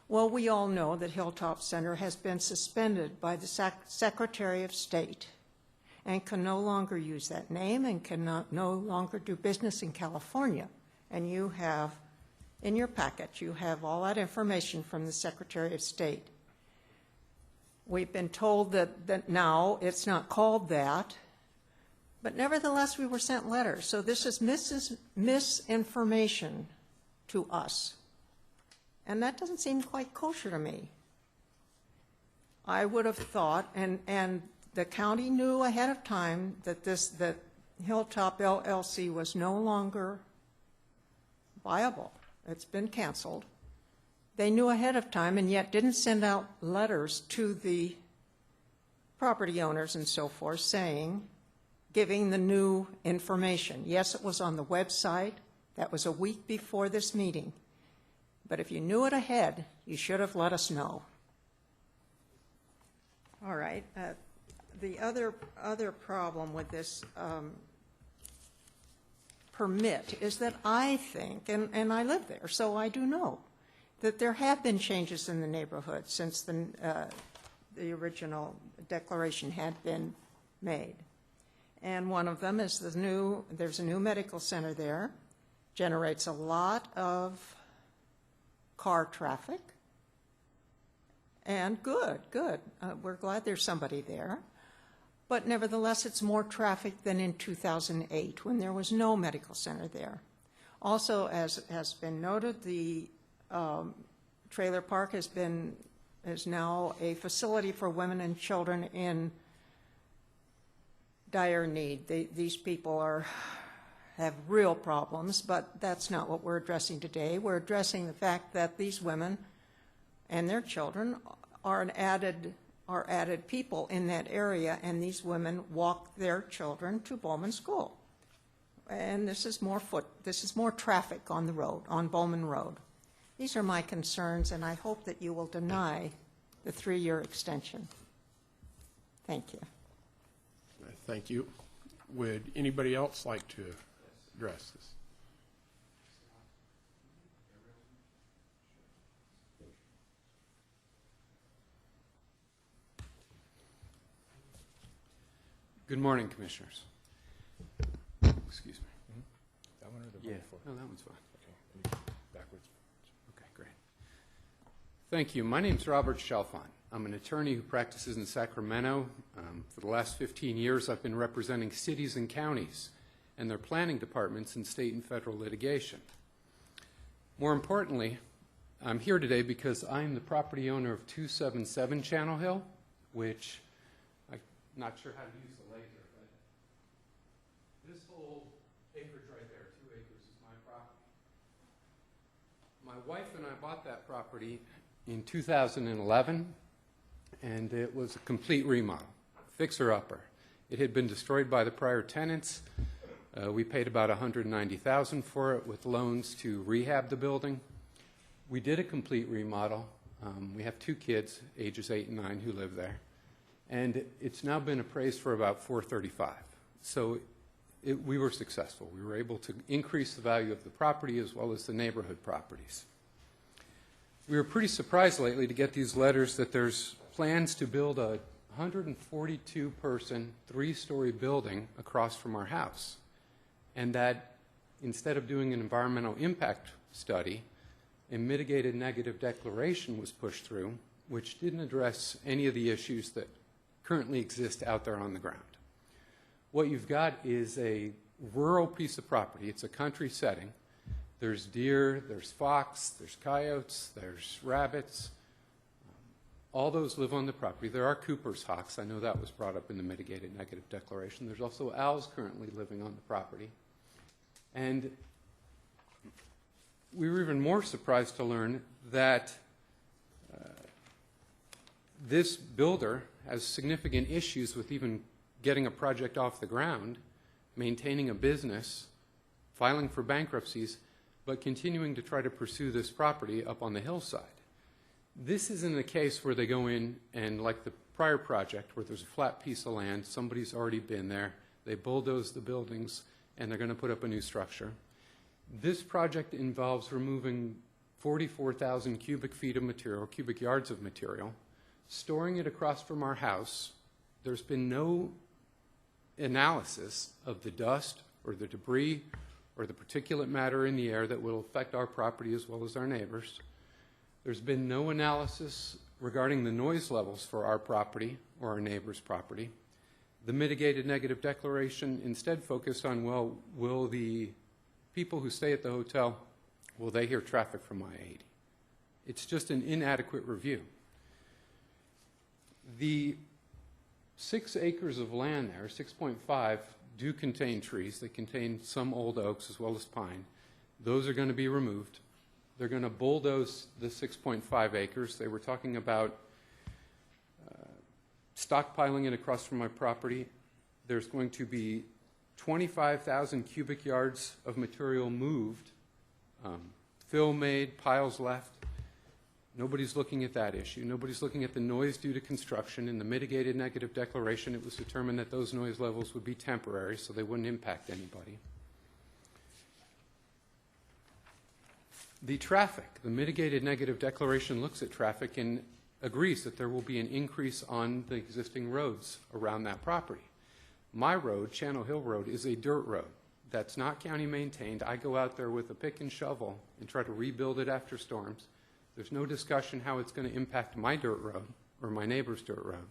Well, we all know that Hilltop Center has been suspended by the Secretary of State and can no longer use that name and cannot no longer do business in California. And you have, in your packet, you have all that information from the Secretary of State. We've been told that now it's not called that, but nevertheless we were sent letters. So this is misinformation to us. And that doesn't seem quite kosher to me. I would have thought, and the county knew ahead of time that that Hilltop LLC was no longer viable. It's been canceled. They knew ahead of time and yet didn't send out letters to the property owners and so forth saying, giving the new information. Yes, it was on the website. That was a week before this meeting. But if you knew it ahead, you should have let us know. All right. The other problem with this permit is that I think, and I live there, so I do know, that there have been changes in the neighborhood since the original declaration had been made. And one of them is there's a new medical center there, generates a lot of car traffic, And good. We're glad there's somebody there. But nevertheless, it's more traffic than in 2008 when there was no medical center there. Also, as has been noted, the trailer park is now a facility for women and children in dire need. These people have real problems, but that's not what we're addressing today. We're addressing the fact that these women and their children are added people in that area, and these women walk their children to Bowman School. And this is more traffic on the road, on Bowman Road. These are my concerns, and I hope that you will deny the 3-year extension. Thank you. Thank you. Would anybody else like to address this? Good morning, Commissioners. Excuse me. That one or the Yeah, one before? no, that one's fine. Okay, backwards. Okay, great. Thank you. My name's Robert Shelfon. I'm an attorney who practices in Sacramento. For the last 15 years, I've been representing cities and counties and their planning departments in state and federal litigation. More importantly, I'm here today because I'm the property owner of 277 Channel Hill, which I'm not sure how to use the laser, but this whole acreage right there, 2 acres, is my property. My wife and I bought that property in 2011, and it was a complete remodel, fixer-upper. It had been destroyed by the prior tenants. We paid about $190,000 for it with loans to rehab the building. We did a complete remodel. We have 2 kids, ages 8 and 9, who live there. And it's now been appraised for about $435,000. So we were successful. We were able to increase the value of the property as well as the neighborhood properties. We were pretty surprised lately to get these letters that there's plans to build a 142-person, 3-story building across from our house, and that instead of doing an environmental impact study, a mitigated negative declaration was pushed through, which didn't address any of the issues that currently exist out there on the ground. What you've got is a rural piece of property. It's a country setting. There's deer, there's fox, there's coyotes, there's rabbits. All those live on the property. There are Cooper's hawks. I know that was brought up in the mitigated negative declaration. There's also owls currently living on the property. And we were even more surprised to learn that this builder has significant issues with even getting a project off the ground, maintaining a business, filing for bankruptcies, but continuing to try to pursue this property up on the hillside. This isn't a case where they go in and, like the prior project, where there's a flat piece of land, somebody's already been there, they bulldoze the buildings, and they're going to put up a new structure. This project involves removing 44,000 cubic feet of material, cubic yards of material, storing it across from our house. There's been no analysis of the dust or the debris or the particulate matter in the air that will affect our property as well as our neighbors. There's been no analysis regarding the noise levels for our property or our neighbor's property. The mitigated negative declaration instead focused on, well, will the people who stay at the hotel, will they hear traffic from I-80? It's just an inadequate review. The 6 acres of land there, 6.5, do contain trees. They contain some old oaks as well as pine. Those are going to be removed. They're going to bulldoze the 6.5 acres. They were talking about stockpiling it across from my property. There's going to be 25,000 cubic yards of material moved, fill made, piles left. Nobody's looking at that issue. Nobody's looking at the noise due to construction. In the mitigated negative declaration, it was determined that those noise levels would be temporary, so they wouldn't impact anybody. The traffic, the mitigated negative declaration looks at traffic and agrees that there will be an increase on the existing roads around that property. My road, Channel Hill Road, is a dirt road that's not county maintained. I go out there with a pick and shovel and try to rebuild it after storms. There's no discussion how it's going to impact my dirt road or my neighbor's dirt road.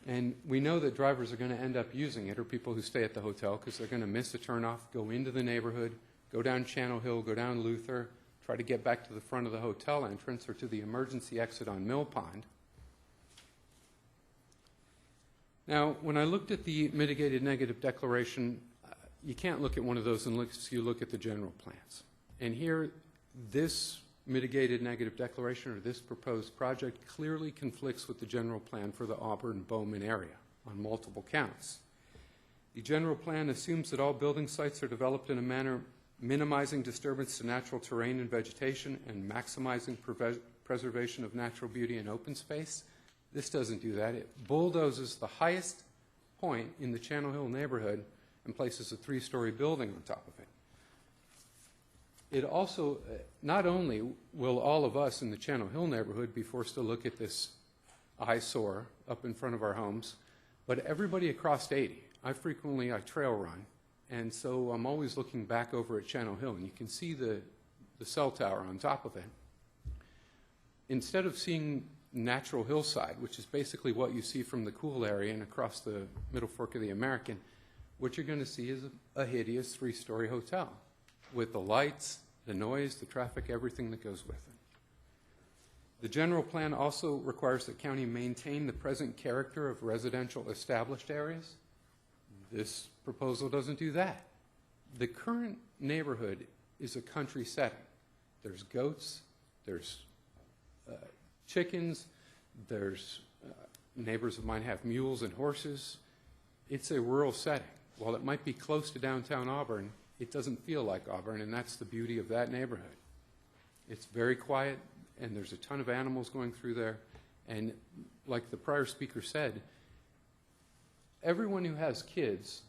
And we know that drivers are going to end up using it, or people who stay at the hotel, because they're going to miss a turnoff, go into the neighborhood, go down Channel Hill, go down Luther, try to get back to the front of the hotel entrance or to the emergency exit on Mill Pond. Now, when I looked at the mitigated negative declaration, you can't look at one of those unless you look at the general plans. And here, this mitigated negative declaration or this proposed project clearly conflicts with the general plan for the Auburn-Bowman area on multiple counts. The general plan assumes that all building sites are developed in a manner minimizing disturbance to natural terrain and vegetation and maximizing preservation of natural beauty and open space. This doesn't do that. It bulldozes the highest point in the Channel Hill neighborhood and places a 3-story building on top of it. It also, not only will all of us in the Channel Hill neighborhood be forced to look at this eyesore up in front of our homes, but everybody across 80. I trail run, and so I'm always looking back over at Channel Hill, and you can see the cell tower on top of it. Instead of seeing natural hillside, which is basically what you see from the Cool area and across the Middle Fork of the American, what you're going to see is a hideous 3-story hotel with the lights, the noise, the traffic, everything that goes with it. The general plan also requires that county maintain the present character of residential established areas. This proposal doesn't do that. The current neighborhood is a country setting. There's goats, there's chickens, there's neighbors of mine have mules and horses. It's a rural setting. While it might be close to downtown Auburn, it doesn't feel like Auburn, and that's the beauty of that neighborhood. It's very quiet, and there's a ton of animals going through there. And like the prior speaker said, everyone who has kids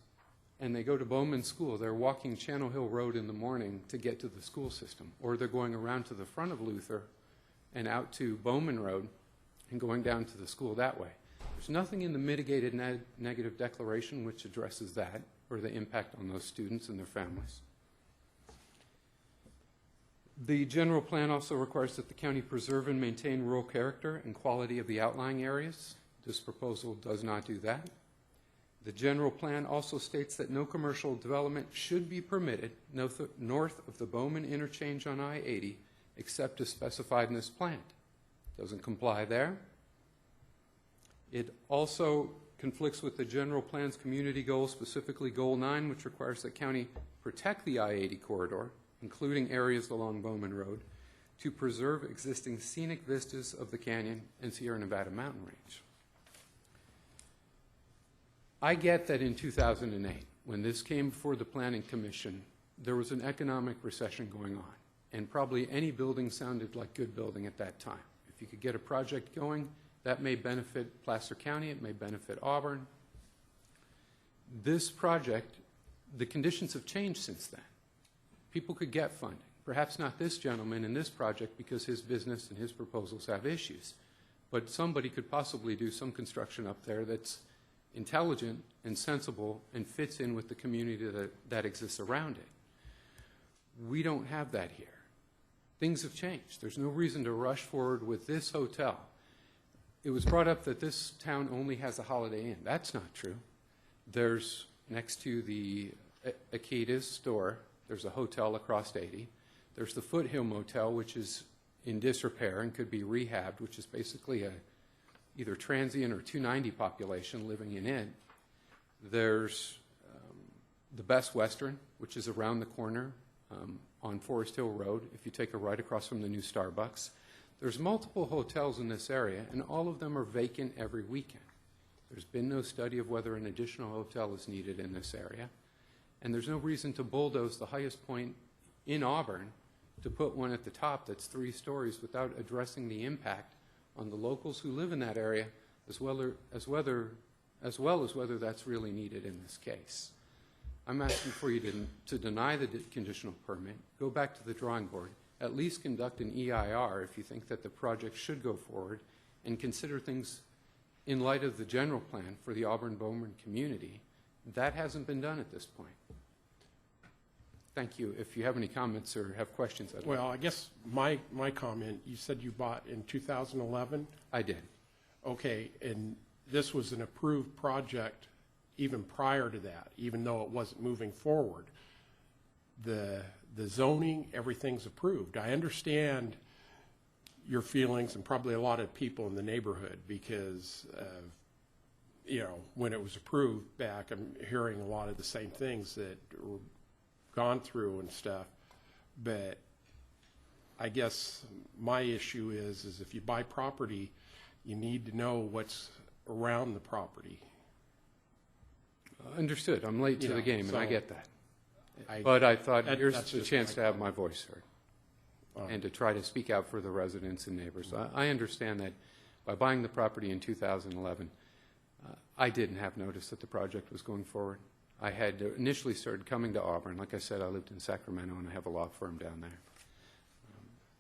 and they go to Bowman School, they're walking Channel Hill Road in the morning to get to the school system, or they're going around to the front of Luther and out to Bowman Road and going down to the school that way. There's nothing in the mitigated negative declaration which addresses that or the impact on those students and their families. The general plan also requires that the county preserve and maintain rural character and quality of the outlying areas. This proposal does not do that. The general plan also states that no commercial development should be permitted north of the Bowman interchange on I-80 except as specified in this plan. Doesn't comply there. It also conflicts with the general plan's community goals, specifically Goal 9, which requires that county protect the I-80 corridor, including areas along Bowman Road, to preserve existing scenic vistas of the canyon and Sierra Nevada mountain range. I get that in 2008, when this came before the Planning Commission, there was an economic recession going on, and probably any building sounded like good building at that time. If you could get a project going, that may benefit Placer County, it may benefit Auburn. This project, the conditions have changed since then. People could get funding. Perhaps not this gentleman in this project because his business and his proposals have issues, but somebody could possibly do some construction up there that's intelligent and sensible and fits in with the community that exists around it. We don't have that here. Things have changed. There's no reason to rush forward with this hotel. It was brought up that this town only has a Holiday Inn. That's not true. There's, next to the Akitas store, there's a hotel across 80. There's the Foothill Motel, which is in disrepair and could be rehabbed, which is basically a either transient or 290 population living in it. There's the Best Western, which is around the corner on Forest Hill Road, if you take a right across from the new Starbucks. There's multiple hotels in this area, and all of them are vacant every weekend. There's been no study of whether an additional hotel is needed in this area, and there's no reason to bulldoze the highest point in Auburn to put one at the top that's 3 stories without addressing the impact on the locals who live in that area, as well as whether that's really needed in this case. I'm asking for you to deny the conditional permit, go back to the drawing board, at least conduct an EIR if you think that the project should go forward, and consider things in light of the general plan for the Auburn-Bowman community. That hasn't been done at this point. Thank you. If you have any comments or have questions, I'd Well, I guess my comment, you said you bought in 2011? I did. Okay, and this was an approved project even prior to that, even though it wasn't moving forward. The zoning, everything's approved. I understand your feelings and probably a lot of people in the neighborhood because, you know, when it was approved back, I'm hearing a lot of the same things that were gone through and stuff. But I guess my issue is if you buy property, you need to know what's around the property. Understood. I'm late to You the know, game, and I so get that. But I thought here's that's the just chance my to have my voice heard and to try to speak out for the residents and neighbors. I understand that by buying the property in 2011, I didn't have notice that the project was going forward. I had initially started coming to Auburn. Like I said, I lived in Sacramento, and I have a law firm down there.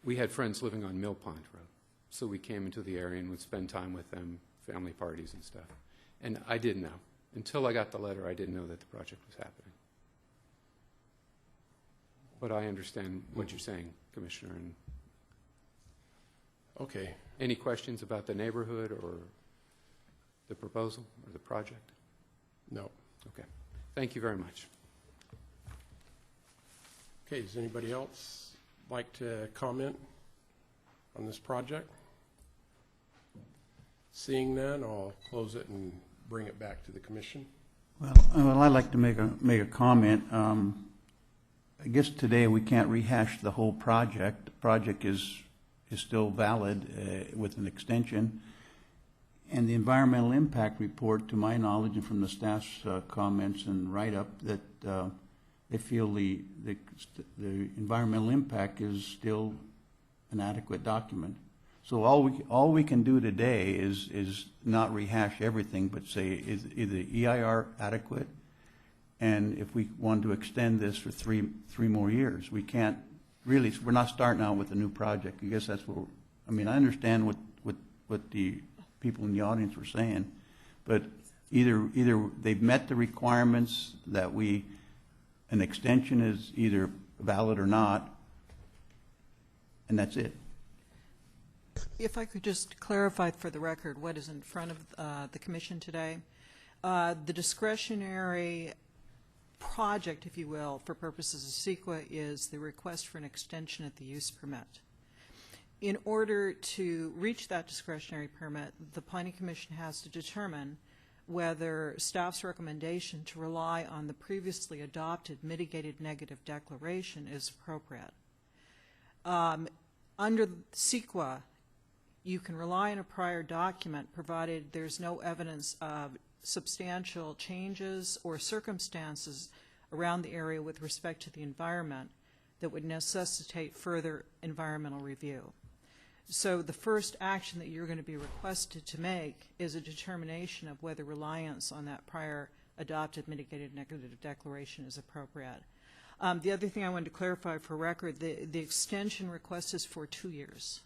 We had friends living on Mill Pond Road, so we came into the area and would spend time with them, family parties and stuff. And I didn't know. Until I got the letter, I didn't know that the project was happening. But I understand what you're saying, Commissioner. And Okay. any questions about the neighborhood or the proposal or the project? No. Okay. Thank you very much. Okay, does anybody else like to comment on this project? Seeing none, I'll close it and bring it back to the commission. Well, I'd like to make a comment. I guess today we can't rehash the whole project. The project is still valid with an extension. And the environmental impact report, to my knowledge and from the staff's comments and write-up, that they feel the environmental impact is still an adequate document. So all we can do today is not rehash everything, but say, is the EIR adequate? And if we want to extend this for three more years, we can't really. We're not starting out with a new project. I guess that's what. I mean, I understand what the people in the audience were saying, but either they've met the requirements that an extension is either valid or not, and that's it. If I could just clarify for the record what is in front of the commission today. The discretionary project, if you will, for purposes of CEQA is the request for an extension of the use permit. In order to reach that discretionary permit, the Planning Commission has to determine whether staff's recommendation to rely on the previously adopted mitigated negative declaration is appropriate. Under CEQA, you can rely on a prior document provided there's no evidence of substantial changes or circumstances around the area with respect to the environment that would necessitate further environmental review. So the first action that you're going to be requested to make is a determination of whether reliance on that prior adopted mitigated negative declaration is appropriate. The other thing I wanted to clarify for record, the extension request is for 2 years.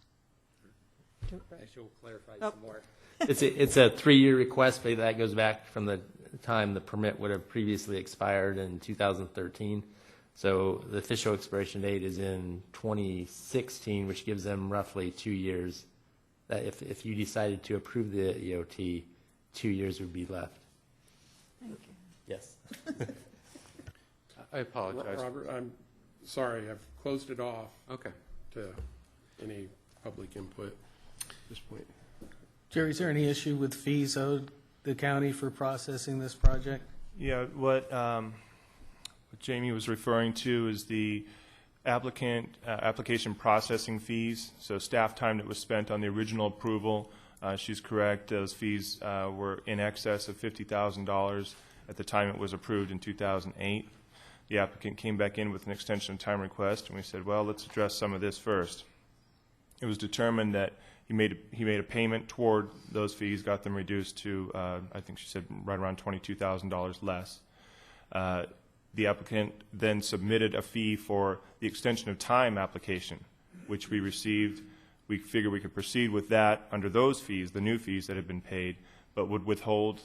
Actually, we'll clarify some more. It's a 3-year request, but that goes back from the time the permit would have previously expired in 2013. So the official expiration date is in 2016, which gives them roughly 2 years. That if you decided to approve the EOT, 2 years would be left. Thank you. Yes. I apologize. Robert, I'm sorry, I've closed it off Okay. to any public input at this point. Jerry, is there any issue with fees owed the county for processing this project? Yeah, what Jamie was referring to is the application processing fees. So staff time that was spent on the original approval, she's correct, those fees were in excess of $50,000 at the time it was approved in 2008. The applicant came back in with an extension of time request, and we said, well, let's address some of this first. It was determined that he made a payment toward those fees, got them reduced to, I think she said, right around $22,000 less. The applicant then submitted a fee for the extension of time application, which we received. We figured we could proceed with that under those fees, the new fees that had been paid, but would withhold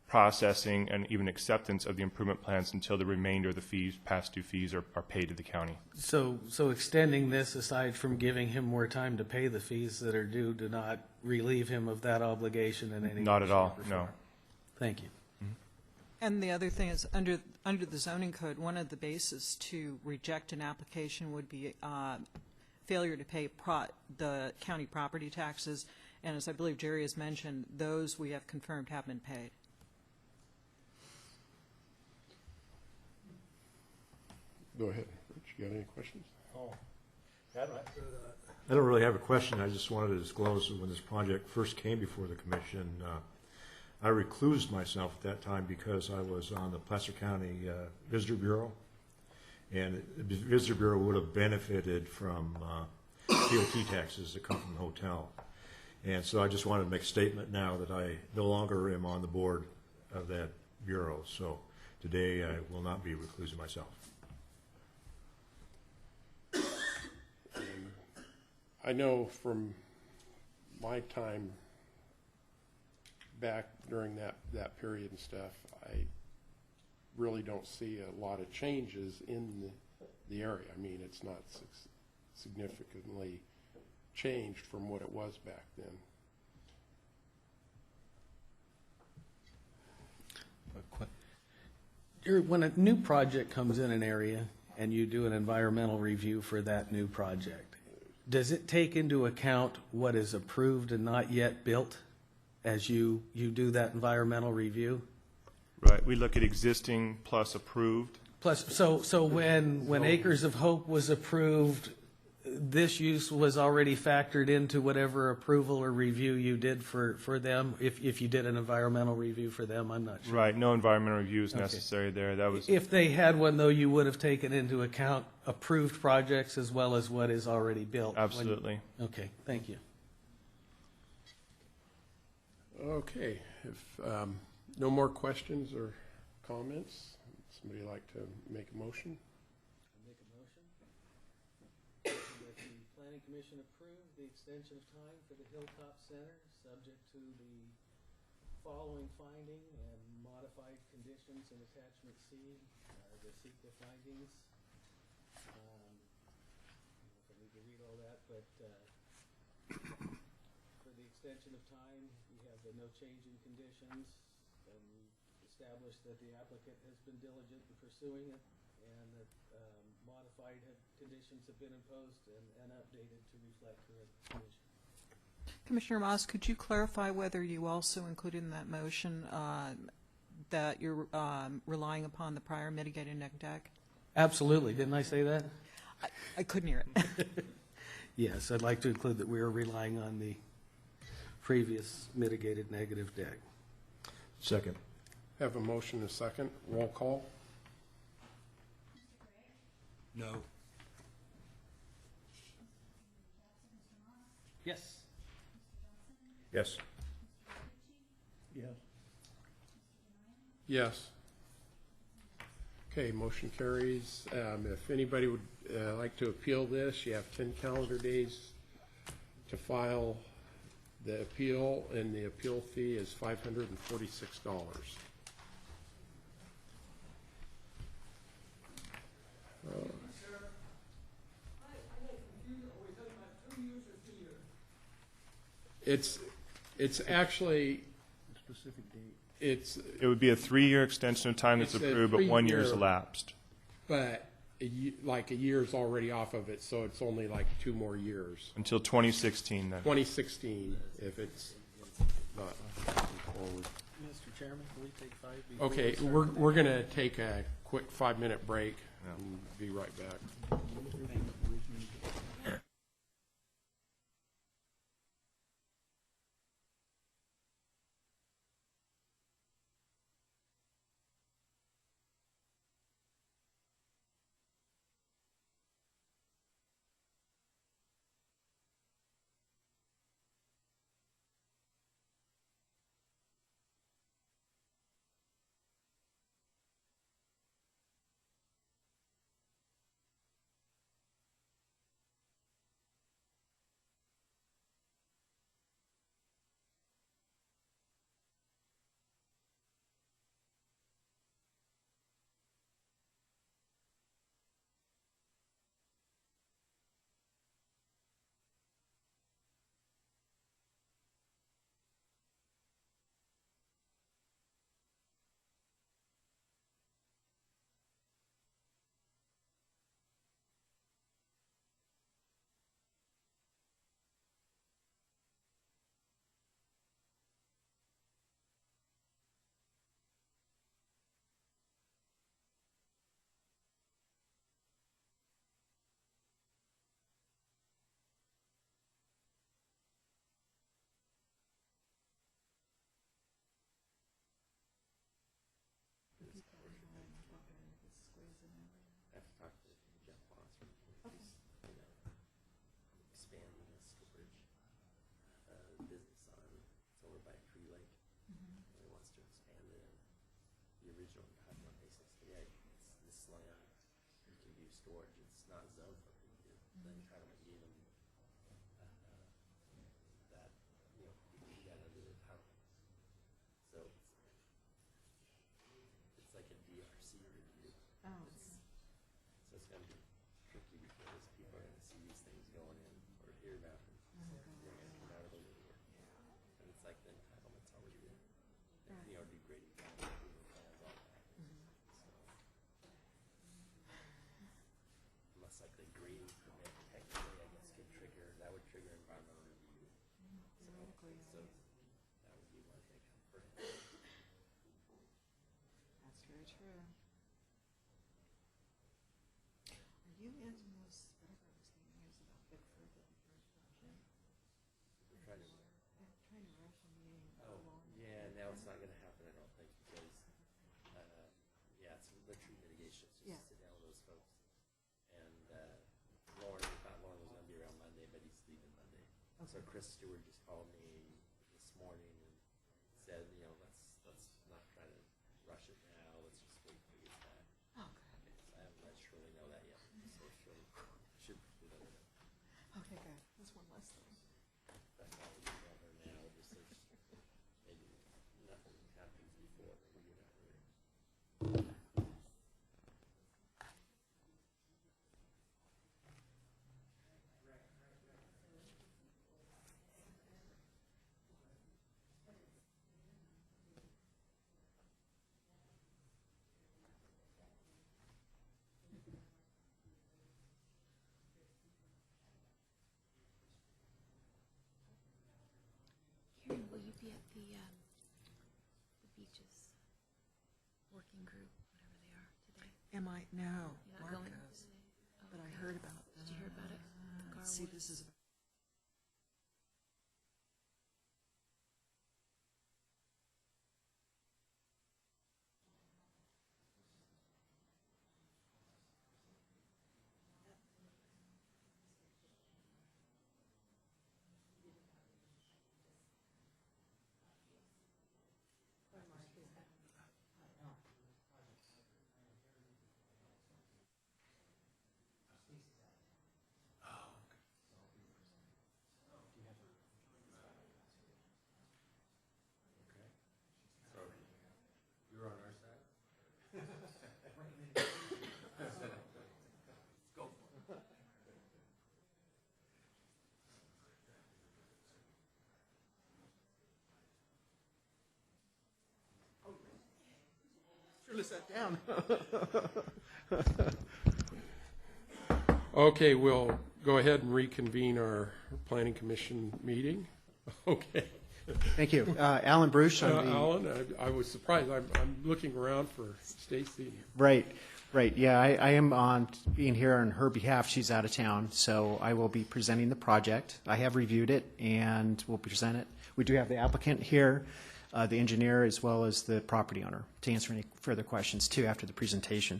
processing and even acceptance of the improvement plans until the remainder of the fees, past due fees, are paid to the county. So extending this, aside from giving him more time to pay the fees that are due, do not relieve him of that obligation in any way, Not at all, shape, or no. form? Thank you. And the other thing is, under the zoning code, one of the bases to reject an application would be failure to pay the county property taxes. And as I believe Jerry has mentioned, those we have confirmed have been paid. Go ahead, Rich, you got any questions? I don't really have a question. I just wanted to disclose that when this project first came before the commission, I reclused myself at that time because I was on the Placer County Visitor Bureau, and the Visitor Bureau would have benefited from DOT taxes that come from the hotel. And so I just wanted to make a statement now that I no longer am on the board of that bureau. So today I will not be reclusing myself. I know from my time back during that period and stuff, I really don't see a lot of changes in the area. I mean, it's not significantly changed from what it was back then. When a new project comes in an area and you do an environmental review for that new project, does it take into account what is approved and not yet built as you do that environmental review? Right, we look at existing plus approved. Plus, so when Acres of Hope was approved, this use was already factored into whatever approval or review you did for them? If you did an environmental review for them, I'm not sure. Right, no environmental review is necessary there. That was. If they had one, though, you would have taken into account approved projects as well as what is already built? Absolutely. Okay, thank you. Okay, if no more questions or comments, somebody like to make a motion? Make a motion that the Planning Commission approve the extension of time for the Hilltop Center, subject to the following finding and modified conditions in attachment C, the CEQA findings. I don't know if I need to read all that, but for the extension of time, we have the no change in conditions, and we established that the applicant has been diligent in pursuing it, and that modified conditions have been imposed and updated to reflect current conditions. Commissioner Moss, could you clarify whether you also included in that motion that you're relying upon the prior mitigated neg deck? Absolutely. Didn't I say that? I couldn't hear it. Yes, I'd like to include that we are relying on the previous mitigated negative deck. Second. Have a motion and a second. Roll call. No. Yes. Yes. Yes. Yes. Okay, motion carries. If anybody would like to appeal this, you have 10 calendar days to file the appeal, and the appeal fee is $546. It's actually, Specific date. It would be a 3-year extension of time that's It's a approved, but 1 year is 3-year. elapsed. but like a year's already off of it, so it's only like 2 more years. Until 2016 then. 2016, if it's not forward. Mr. Chairman, can we take 5 before Okay, we we're going to take a quick 5-minute break and be right back. storage. It's not zoned for people. The entitlement gave them that, you know, you can do that under the entitlement. So it's like a DRC review. So it's going to be tricky because people are going to see these things going in or hear about them. They're going to come out of the woodwork. And it's like the entitlement's already there. You know, degrading plans, all that. Unless like the grading permit technically, I guess, could trigger, that would trigger environmental review. So that would be one thing for him. That's very true. Are you into those, whatever I was thinking is about Bickford that we first mentioned? We're trying to, Trying to rush a meeting. yeah, now it's not going to happen, I don't think, because, yeah, it's the tree mitigation, it's just sit down with those folks. And Lauren, we thought Lauren was going to be around Monday, but he's leaving Monday. So Chris Stewart just called me this morning and said, you know, let's not try to rush it now, let's just wait till he gets back. Oh, good. I haven't let Shirley know that yet, so Shirley should let her know. Okay, good. That's one less thing. That's why we tell her now, just so maybe nothing happens before we get out there. Karen, will you be at the beaches working group, whatever they are, today? Am I? No, You're not going Marcos. today? Oh, But I okay. heard about that. Did you hear about it? The car See, wash? this is. So you're on our side? Go for it. Shirley sat down. Okay, we'll go ahead and reconvene our planning commission meeting. Okay. Thank you. Alan Bruce. I'm the- Alan, I was surprised. I'm looking around for Stacy. Right. Yeah, I am on being here on her behalf. She's out of town, so I will be presenting the project. I have reviewed it and will present it. We do have the applicant here, the engineer, as well as the property owner to answer any further questions too after the presentation.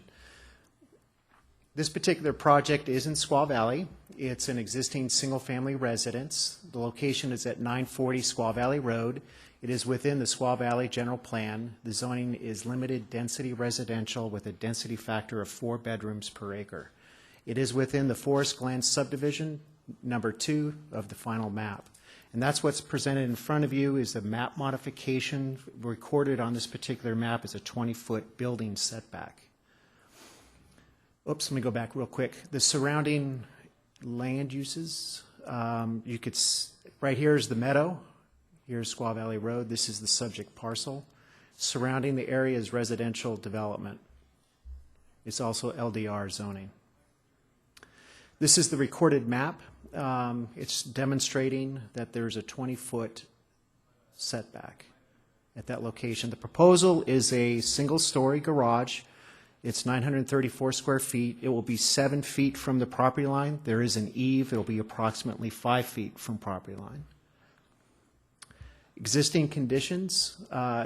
This particular project is in Squaw Valley. It's an existing single-family residence. The location is at 940 Squaw Valley Road. It is within the Squaw Valley General Plan. The zoning is limited density residential with a density factor of 4 bedrooms per acre. It is within the Forest Glen subdivision, number 2 of the final map. And that's what's presented in front of you is the map modification. Recorded on this particular map is a 20-foot building setback. Oops, let me go back real quick. The surrounding land uses, you could, right here is the meadow. Here's Squaw Valley Road. This is the subject parcel. Surrounding the area is residential development. It's also LDR zoning. This is the recorded map. It's demonstrating that there's a 20-foot setback at that location. The proposal is a single-story garage. It's 934 square feet. It will be 7 feet from the property line. There is an eave. It will be approximately 5 feet from property line. Existing conditions,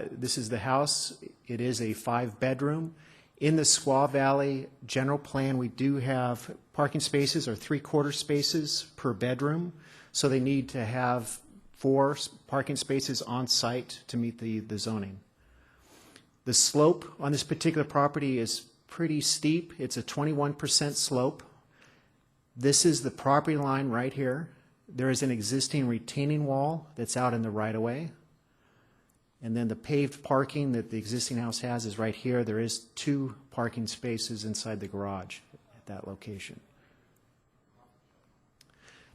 this is the house. It is a 5-bedroom. In the Squaw Valley general plan, we do have parking spaces or 3/4 spaces per bedroom. So they need to have 4 parking spaces on site to meet the zoning. The slope on this particular property is pretty steep. It's a 21% slope. This is the property line right here. There is an existing retaining wall that's out in the right-of-way. And then the paved parking that the existing house has is right here. There is 2 parking spaces inside the garage at that location.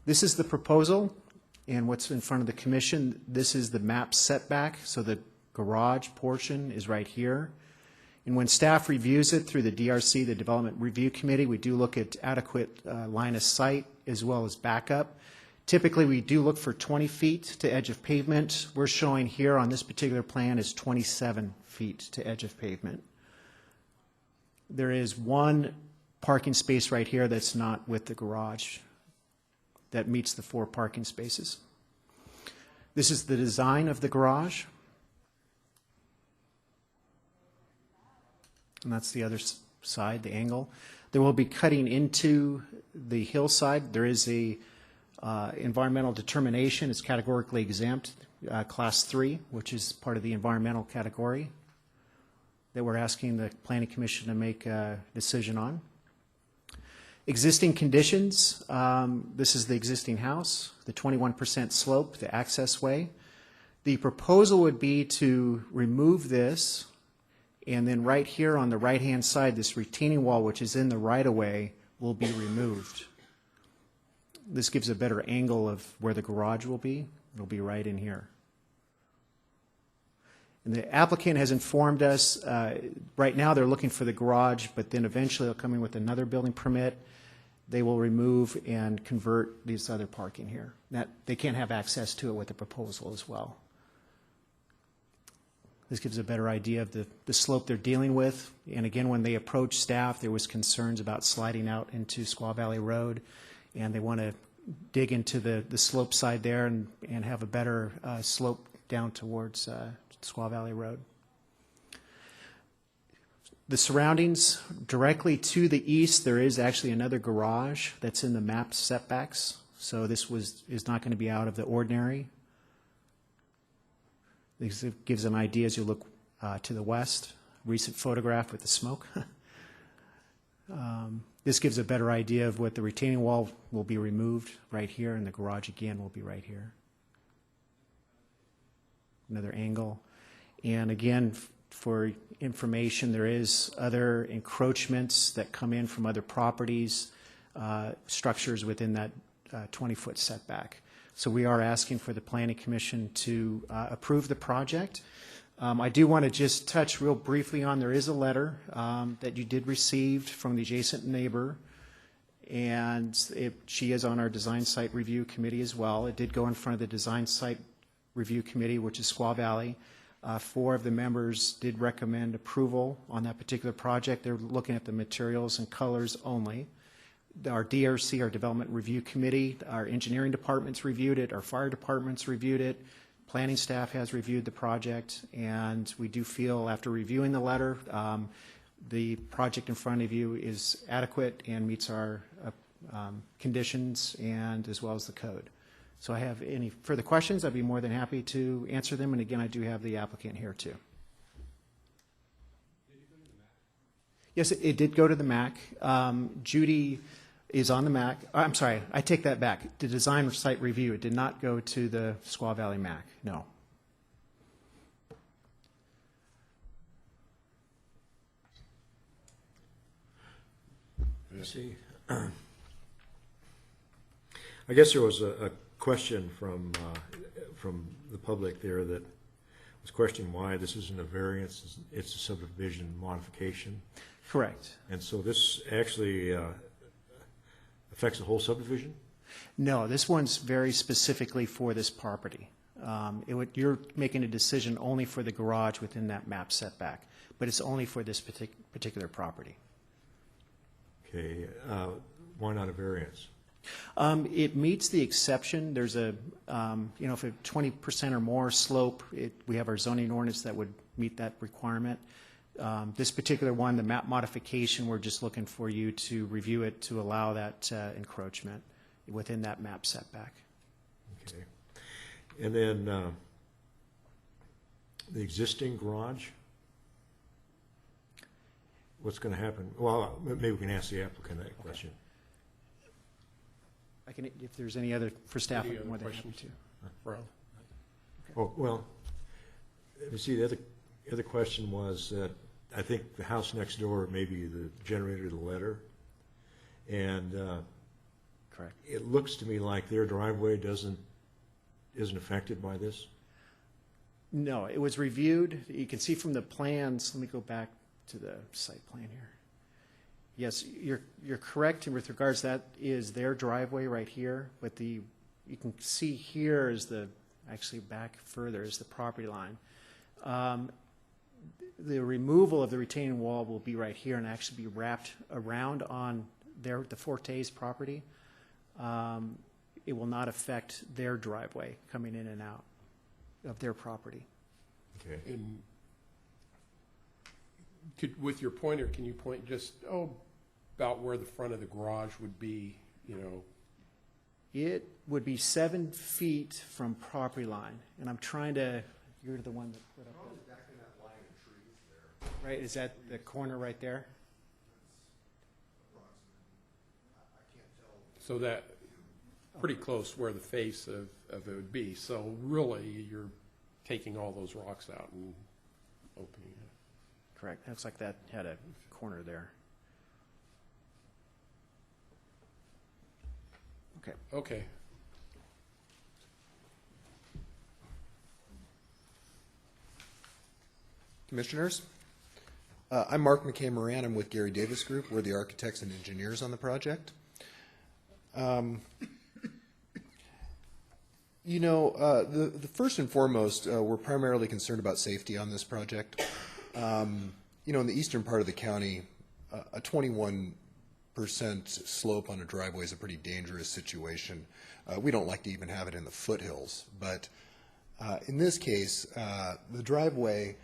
This is the proposal and what's in front of the commission. This is the map setback, so the garage portion is right here. And when staff reviews it through the DRC, the Development Review Committee, we do look at adequate line of sight as well as backup. Typically, we do look for 20 feet to edge of pavement. We're showing here on this particular plan is 27 feet to edge of pavement. There is 1 parking space right here that's not with the garage that meets the 4 parking spaces. This is the design of the garage. And that's the other side, the angle. There will be cutting into the hillside. There is a environmental determination. It's categorically exempt, class 3, which is part of the environmental category that we're asking the Planning Commission to make a decision on. Existing conditions, this is the existing house, the 21% slope, the access way. The proposal would be to remove this, and then right here on the right-hand side, this retaining wall, which is in the right-of-way, will be removed. This gives a better angle of where the garage will be. It'll be right in here. And the applicant has informed us, right now they're looking for the garage, but then eventually they'll come in with another building permit. They will remove and convert this other parking here. That they can't have access to it with the proposal as well. This gives a better idea of the slope they're dealing with. And again, when they approached staff, there was concerns about sliding out into Squaw Valley Road, and they want to dig into the slope side there and have a better slope down towards Squaw Valley Road. The surroundings, directly to the east, there is actually another garage that's in the map setbacks. So this is not going to be out of the ordinary. This gives an idea as you look to the west. Recent photograph with the smoke. This gives a better idea of what the retaining wall will be removed right here, and the garage again will be right here. Another angle. And again, for information, there is other encroachments that come in from other properties, structures within that 20-foot setback. So we are asking for the Planning Commission to approve the project. I do want to just touch real briefly on, there is a letter that you did receive from the adjacent neighbor, and she is on our Design Site Review Committee as well. It did go in front of the Design Site Review Committee, which is Squaw Valley. 4 of the members did recommend approval on that particular project. They're looking at the materials and colors only. Our DRC, our Development Review Committee, our engineering departments reviewed it, our fire departments reviewed it, planning staff has reviewed the project, and we do feel after reviewing the letter, the project in front of you is adequate and meets our conditions and as well as the code. So I have any further questions, I'd be more than happy to answer them, and again, I do have the applicant here too. Yes, it did go to the MAC. Judy is on the MAC. I'm sorry, I take that back. The design site review, it did not go to the Squaw Valley MAC, no. Let's see. I guess there was a question from the public there that was questioning why this isn't a variance, it's a subdivision modification. Correct. And so this actually affects the whole subdivision? No, this one's very specifically for this property. You're making a decision only for the garage within that map setback, but it's only for this particular property. Okay, why not a variance? It meets the exception. There's a, if a 20% or more slope, we have our zoning ordinance that would meet that requirement. This particular one, the map modification, we're just looking for you to review it to allow that encroachment within that map setback. Okay. And then the existing garage? what's going to happen? Well, maybe we can ask the applicant that question. I can, if there's any other, for staff, Any I'm other more than happy questions? to. Ron? Oh, well, you see, the other question was that I think the house next door may be the generator of the letter. And Correct. it looks to me like their driveway isn't affected by this. No, it was reviewed. You can see from the plans, let me go back to the site plan here. Yes, you're correct with regards, that is their driveway right here, but you can see here is actually back further is the property line. The removal of the retaining wall will be right here and actually be wrapped around on the Forte's property. It will not affect their driveway coming in and out of their property. Okay. And with your pointer, can you point just, about where the front of the garage would be, It would be 7 feet from property line, and I'm trying to, you're the one that put up the. Exactly that line of trees there. Right, is that the corner right there? I can't tell. So that, pretty close where the face of it would be. So really, you're taking all those rocks out and opening it. Correct, looks like that had a corner there. Okay. Okay. Commissioners, I'm Mark McKay Moran. I'm with Gary Davis Group. We're the architects and engineers on the project. The first and foremost, we're primarily concerned about safety on this project. In the eastern part of the county, a 21% slope on a driveway is a pretty dangerous situation. We don't like to even have it in the foothills, but in this case, the driveway,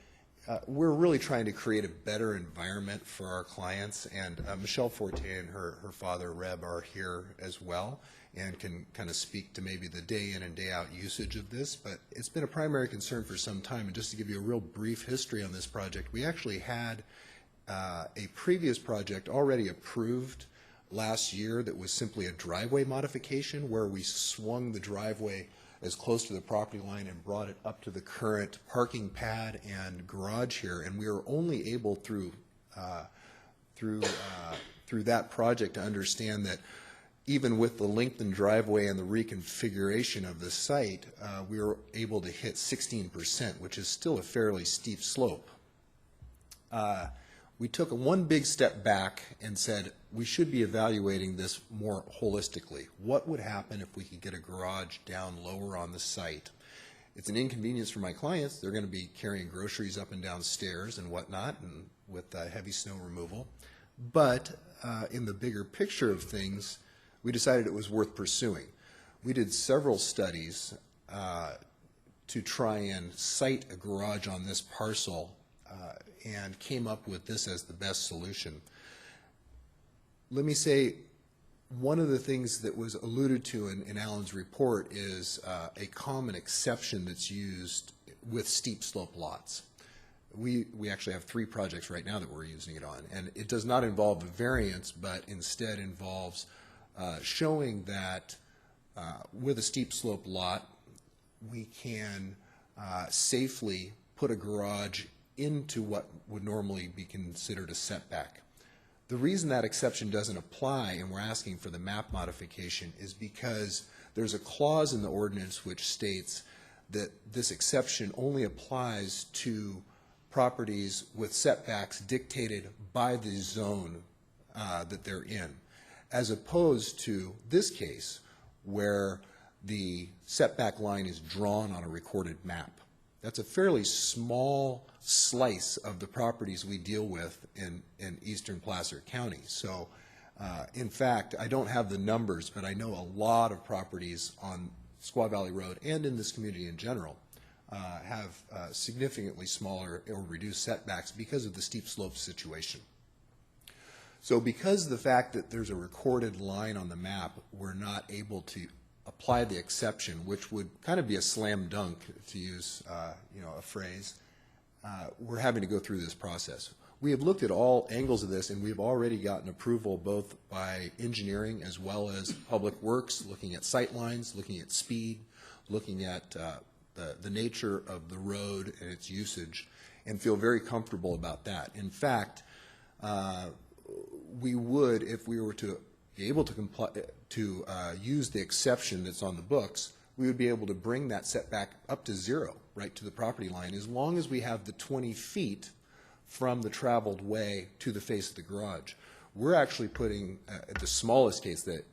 we're really trying to create a better environment for our clients, and Michelle Forte and her father, Reb, are here as well and can kind of speak to maybe the day in and day out usage of this, but it's been a primary concern for some time. And just to give you a real brief history on this project, we actually had a previous project already approved last year that was simply a driveway modification where we swung the driveway as close to the property line and brought it up to the current parking pad and garage here. And we were only able through that project to understand that even with the lengthened driveway and the reconfiguration of the site, we were able to hit 16%, which is still a fairly steep slope. We took one big step back and said we should be evaluating this more holistically. What would happen if we could get a garage down lower on the site? It's an inconvenience for my clients. They're going to be carrying groceries up and down stairs and whatnot, and with heavy snow removal. But in the bigger picture of things, we decided it was worth pursuing. We did several studies to try and site a garage on this parcel and came up with this as the best solution. Let me say, one of the things that was alluded to in Alan's report is a common exception that's used with steep slope lots. We actually have 3 projects right now that we're using it on, and it does not involve a variance, but instead involves showing that with a steep slope lot, we can safely put a garage into what would normally be considered a setback. The reason that exception doesn't apply and we're asking for the map modification is because there's a clause in the ordinance which states that this exception only applies to properties with setbacks dictated by the zone that they're in, as opposed to this case where the setback line is drawn on a recorded map. That's a fairly small slice of the properties we deal with in eastern Placer County. So in fact, I don't have the numbers, but I know a lot of properties on Squaw Valley Road and in this community in general have significantly smaller or reduced setbacks because of the steep slope situation. So because of the fact that there's a recorded line on the map, we're not able to apply the exception, which would kind of be a slam dunk, to use a phrase. We're having to go through this process. we have looked at all angles of this, and we've already gotten approval both by engineering as well as public works, looking at sight lines, looking at speed, looking at the nature of the road and its usage, and feel very comfortable about that. In fact, we would, if we were to be able to comply, to use the exception that's on the books, we would be able to bring that setback up to 0, right to the property line, as long as we have the 20 feet from the traveled way to the face of the garage. We're actually putting, the smallest case, that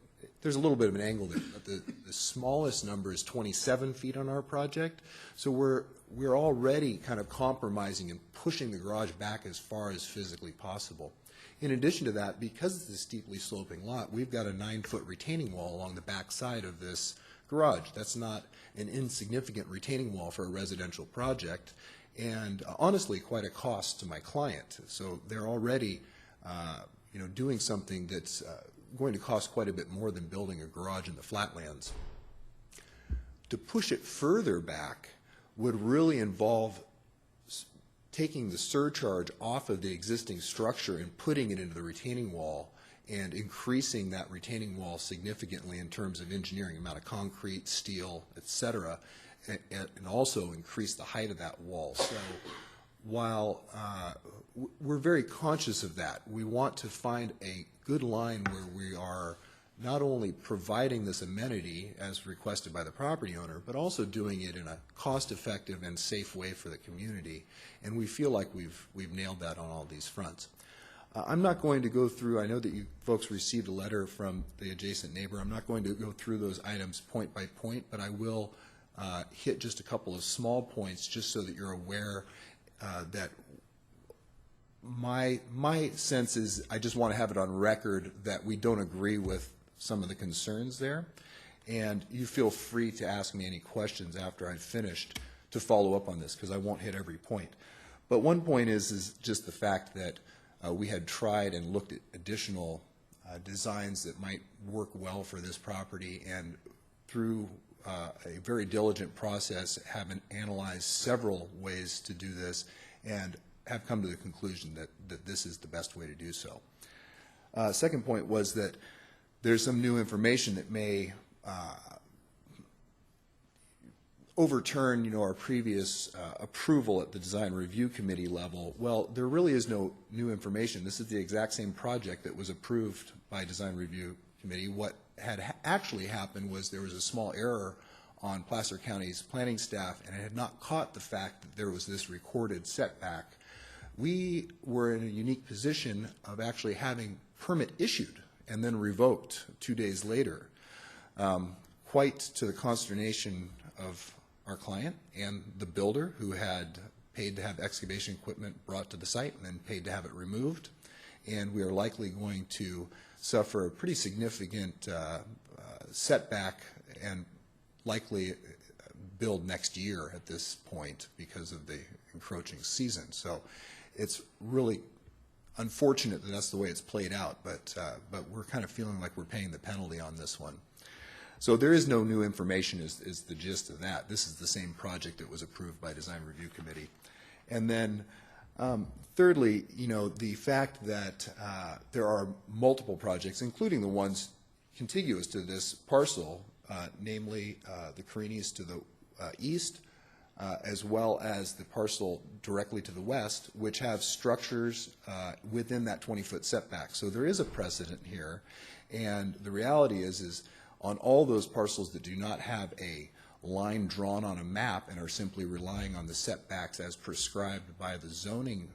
there's a little bit of an angle there, but the smallest number is 27 feet on our project. So we're already kind of compromising and pushing the garage back as far as physically possible. In addition to that, because it's a steeply sloping lot, we've got a 9-foot retaining wall along the back side of this garage. That's not an insignificant retaining wall for a residential project, and honestly quite a cost to my client. So they're already doing something that's going to cost quite a bit more than building a garage in the flatlands. To push it further back would really involve taking the surcharge off of the existing structure and putting it into the retaining wall, and increasing that retaining wall significantly in terms of engineering, amount of concrete, steel, etc., and also increase the height of that wall. So while we're very conscious of that, we want to find a good line where we are not only providing this amenity as requested by the property owner, but also doing it in a cost-effective and safe way for the community. And we feel like we've nailed that on all these fronts. I'm not going to go through, I know that you folks received a letter from the adjacent neighbor. I'm not going to go through those items point by point, but I will hit just a couple of small points just so that you're aware that my sense is, I just want to have it on record that we don't agree with some of the concerns there. And you feel free to ask me any questions after I've finished to follow up on this, because I won't hit every point. But one point is just the fact that we had tried and looked at additional designs that might work well for this property, and through a very diligent process have analyzed several ways to do this and have come to the conclusion that this is the best way to do so. Second point was that there's some new information that may overturn, our previous approval at the Design Review Committee level. Well, there really is no new information. This is the exact same project that was approved by Design Review Committee. What had actually happened was there was a small error on Placer County's planning staff, and it had not caught the fact that there was this recorded setback. We were in a unique position of actually having permit issued and then revoked 2 days later, quite to the consternation of our client and the builder, who had paid to have excavation equipment brought to the site and then paid to have it removed. And we are likely going to suffer a pretty significant setback and likely build next year at this point because of the encroaching season. So it's really unfortunate that that's the way it's played out, but we're kind of feeling like we're paying the penalty on this one. So there is no new information is the gist of that. This is the same project that was approved by Design Review Committee. And then thirdly, the fact that there are multiple projects, including the ones contiguous to this parcel, namely the Carinis to the east, as well as the parcel directly to the west, which have structures within that 20-foot setback. So there is a precedent here, and the reality is on all those parcels that do not have a line drawn on a map and are simply relying on the setbacks as prescribed by the zoning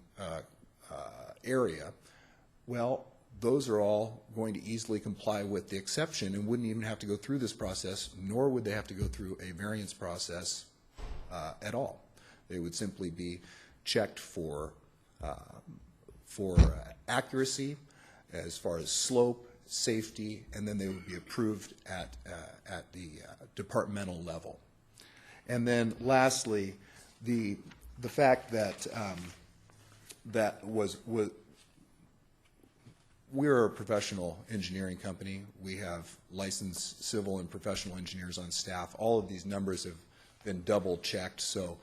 area, well, those are all going to easily comply with the exception and wouldn't even have to go through this process, nor would they have to go through a variance process at all. They would simply be checked for accuracy as far as slope, safety, and then they would be approved at the departmental level. And then lastly, the fact that we're a professional engineering company. We have licensed civil and professional engineers on staff. All of these numbers have been double checked, so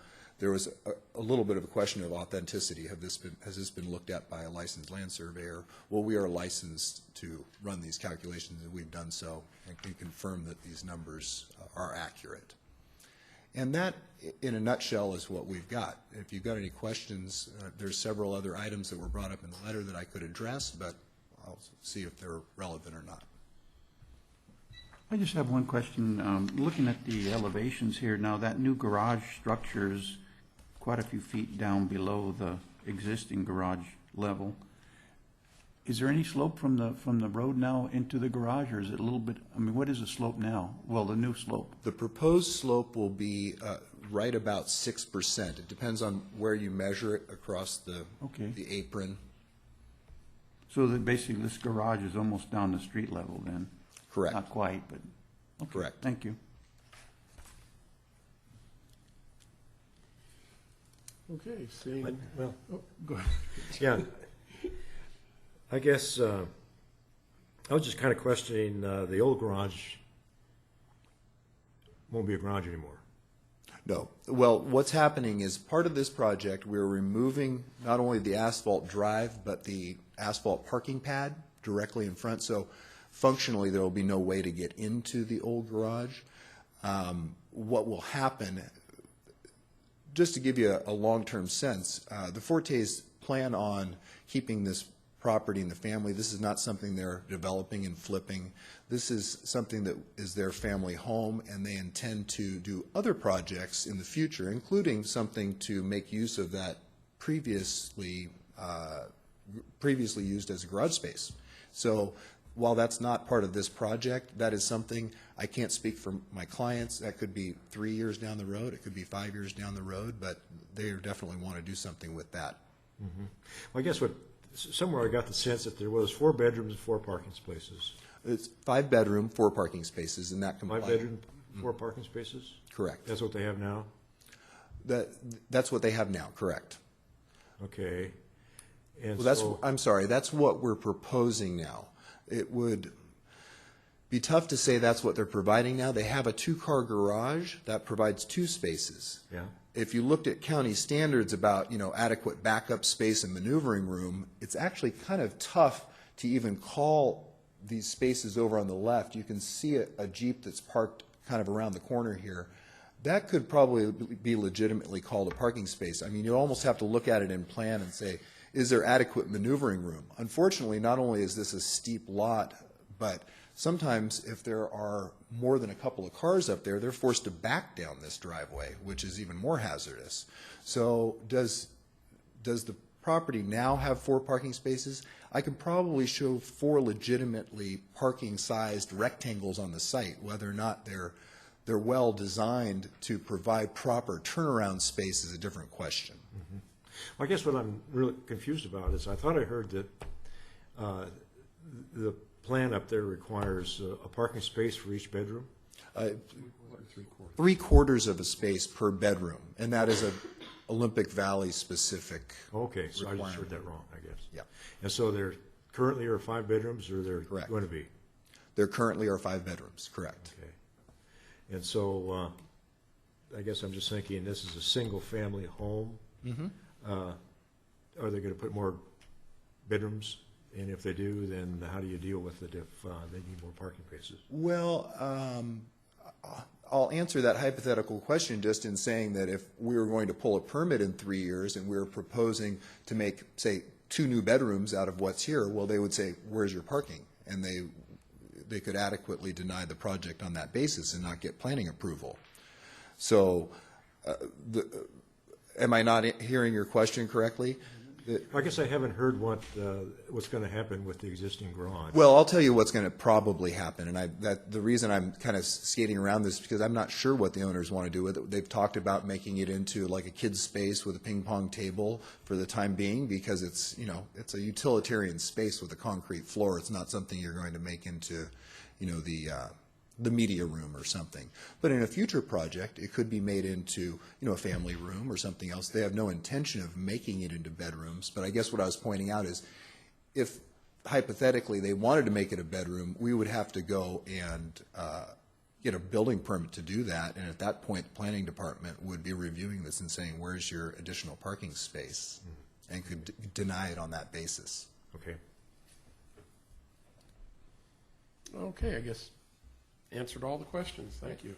there was a little bit of a question of authenticity. Has this been looked at by a licensed land surveyor? Well, we are licensed to run these calculations, and we've done so and can confirm that these numbers are accurate. And that, in a nutshell, is what we've got. If you've got any questions, there's several other items that were brought up in the letter that I could address, but I'll see if they're relevant or not. I just have one question. Looking at the elevations here now, that new garage structure is quite a few feet down below the existing garage level. Is there any slope from the road now into the garage, or is it a little bit, I mean, what is the slope now? Well, the new slope. The proposed slope will be right about 6%. It depends on where you measure it across the apron. So that basically this garage is almost down the street level then? Correct. Not quite, but, okay. Correct. Thank you. Okay, seeing. Well, oh, go ahead. Yeah. I guess I was just kind of questioning the old garage won't be a garage anymore. No. Well, what's happening is part of this project, we're removing not only the asphalt drive, but the asphalt parking pad directly in front. So functionally, there will be no way to get into the old garage. What will happen, just to give you a long-term sense, the Fortes plan on keeping this property in the family. This is not something they're developing and flipping. This is something that is their family home, and they intend to do other projects in the future, including something to make use of that previously used as a garage space. So while that's not part of this project, that is something I can't speak for my clients. That could be 3 years down the road. It could be 5 years down the road, but they definitely want to do something with that. Mm-hmm. Well, I guess somewhere I got the sense that there was 4 bedrooms and 4 parking spaces. It's 5 bedroom, 4 parking spaces, and that complies. 5 bedroom, 4 parking spaces? Correct. That's what they have now? That's what they have now, correct. Okay. And well, I'm sorry, that's what we're proposing now. It would be tough to say that's what they're providing now. They have a 2-car garage that provides 2 spaces. Yeah. If you looked at county standards about, adequate backup space and maneuvering room, it's actually kind of tough to even call these spaces over on the left. You can see a Jeep that's parked kind of around the corner here. That could probably be legitimately called a parking space. I mean, you almost have to look at it in plan and say, is there adequate maneuvering room? Unfortunately, not only is this a steep lot, but sometimes if there are more than a couple of cars up there, they're forced to back down this driveway, which is even more hazardous. So does the property now have 4 parking spaces? I could probably show 4 legitimately parking-sized rectangles on the site. Whether or not they're well designed to provide proper turnaround space is a different question. Mm-hmm. Well, I guess what I'm really confused about is I thought I heard that the plan up there requires a parking space for each bedroom? 3/4 of a space per bedroom, and that is a Olympic Valley specific. Okay, so requirement. I just heard that wrong, I guess. Yeah. And so there currently are 5 bedrooms, or there going to be? There currently are 5 bedrooms, correct. Okay. And so I guess I'm just thinking this is a single-family home. Mm-hmm. Are they going to put more bedrooms? And if they do, then how do you deal with it if they need more parking spaces? Well, I'll answer that hypothetical question just in saying that if we were going to pull a permit in 3 years and we were proposing to make, say, 2 new bedrooms out of what's here, well, they would say, where's your parking? And they could adequately deny the project on that basis and not get planning approval. So am I not hearing your question correctly? I guess I haven't heard what's going to happen with the existing garage. Well, I'll tell you what's going to probably happen, and the reason I'm kind of skating around this is because I'm not sure what the owners want to do with it. They've talked about making it into like a kid's space with a ping pong table for the time being, because it's a utilitarian space with a concrete floor. It's not something you're going to make into the media room or something. But in a future project, it could be made into, a family room or something else. They have no intention of making it into bedrooms. But I guess what I was pointing out is if hypothetically they wanted to make it a bedroom, we would have to go and get a building permit to do that, and at that point, the planning department would be reviewing this and saying, where's your additional parking space? And could deny it on that basis. Okay. Okay, I guess answered all the questions. Thank you.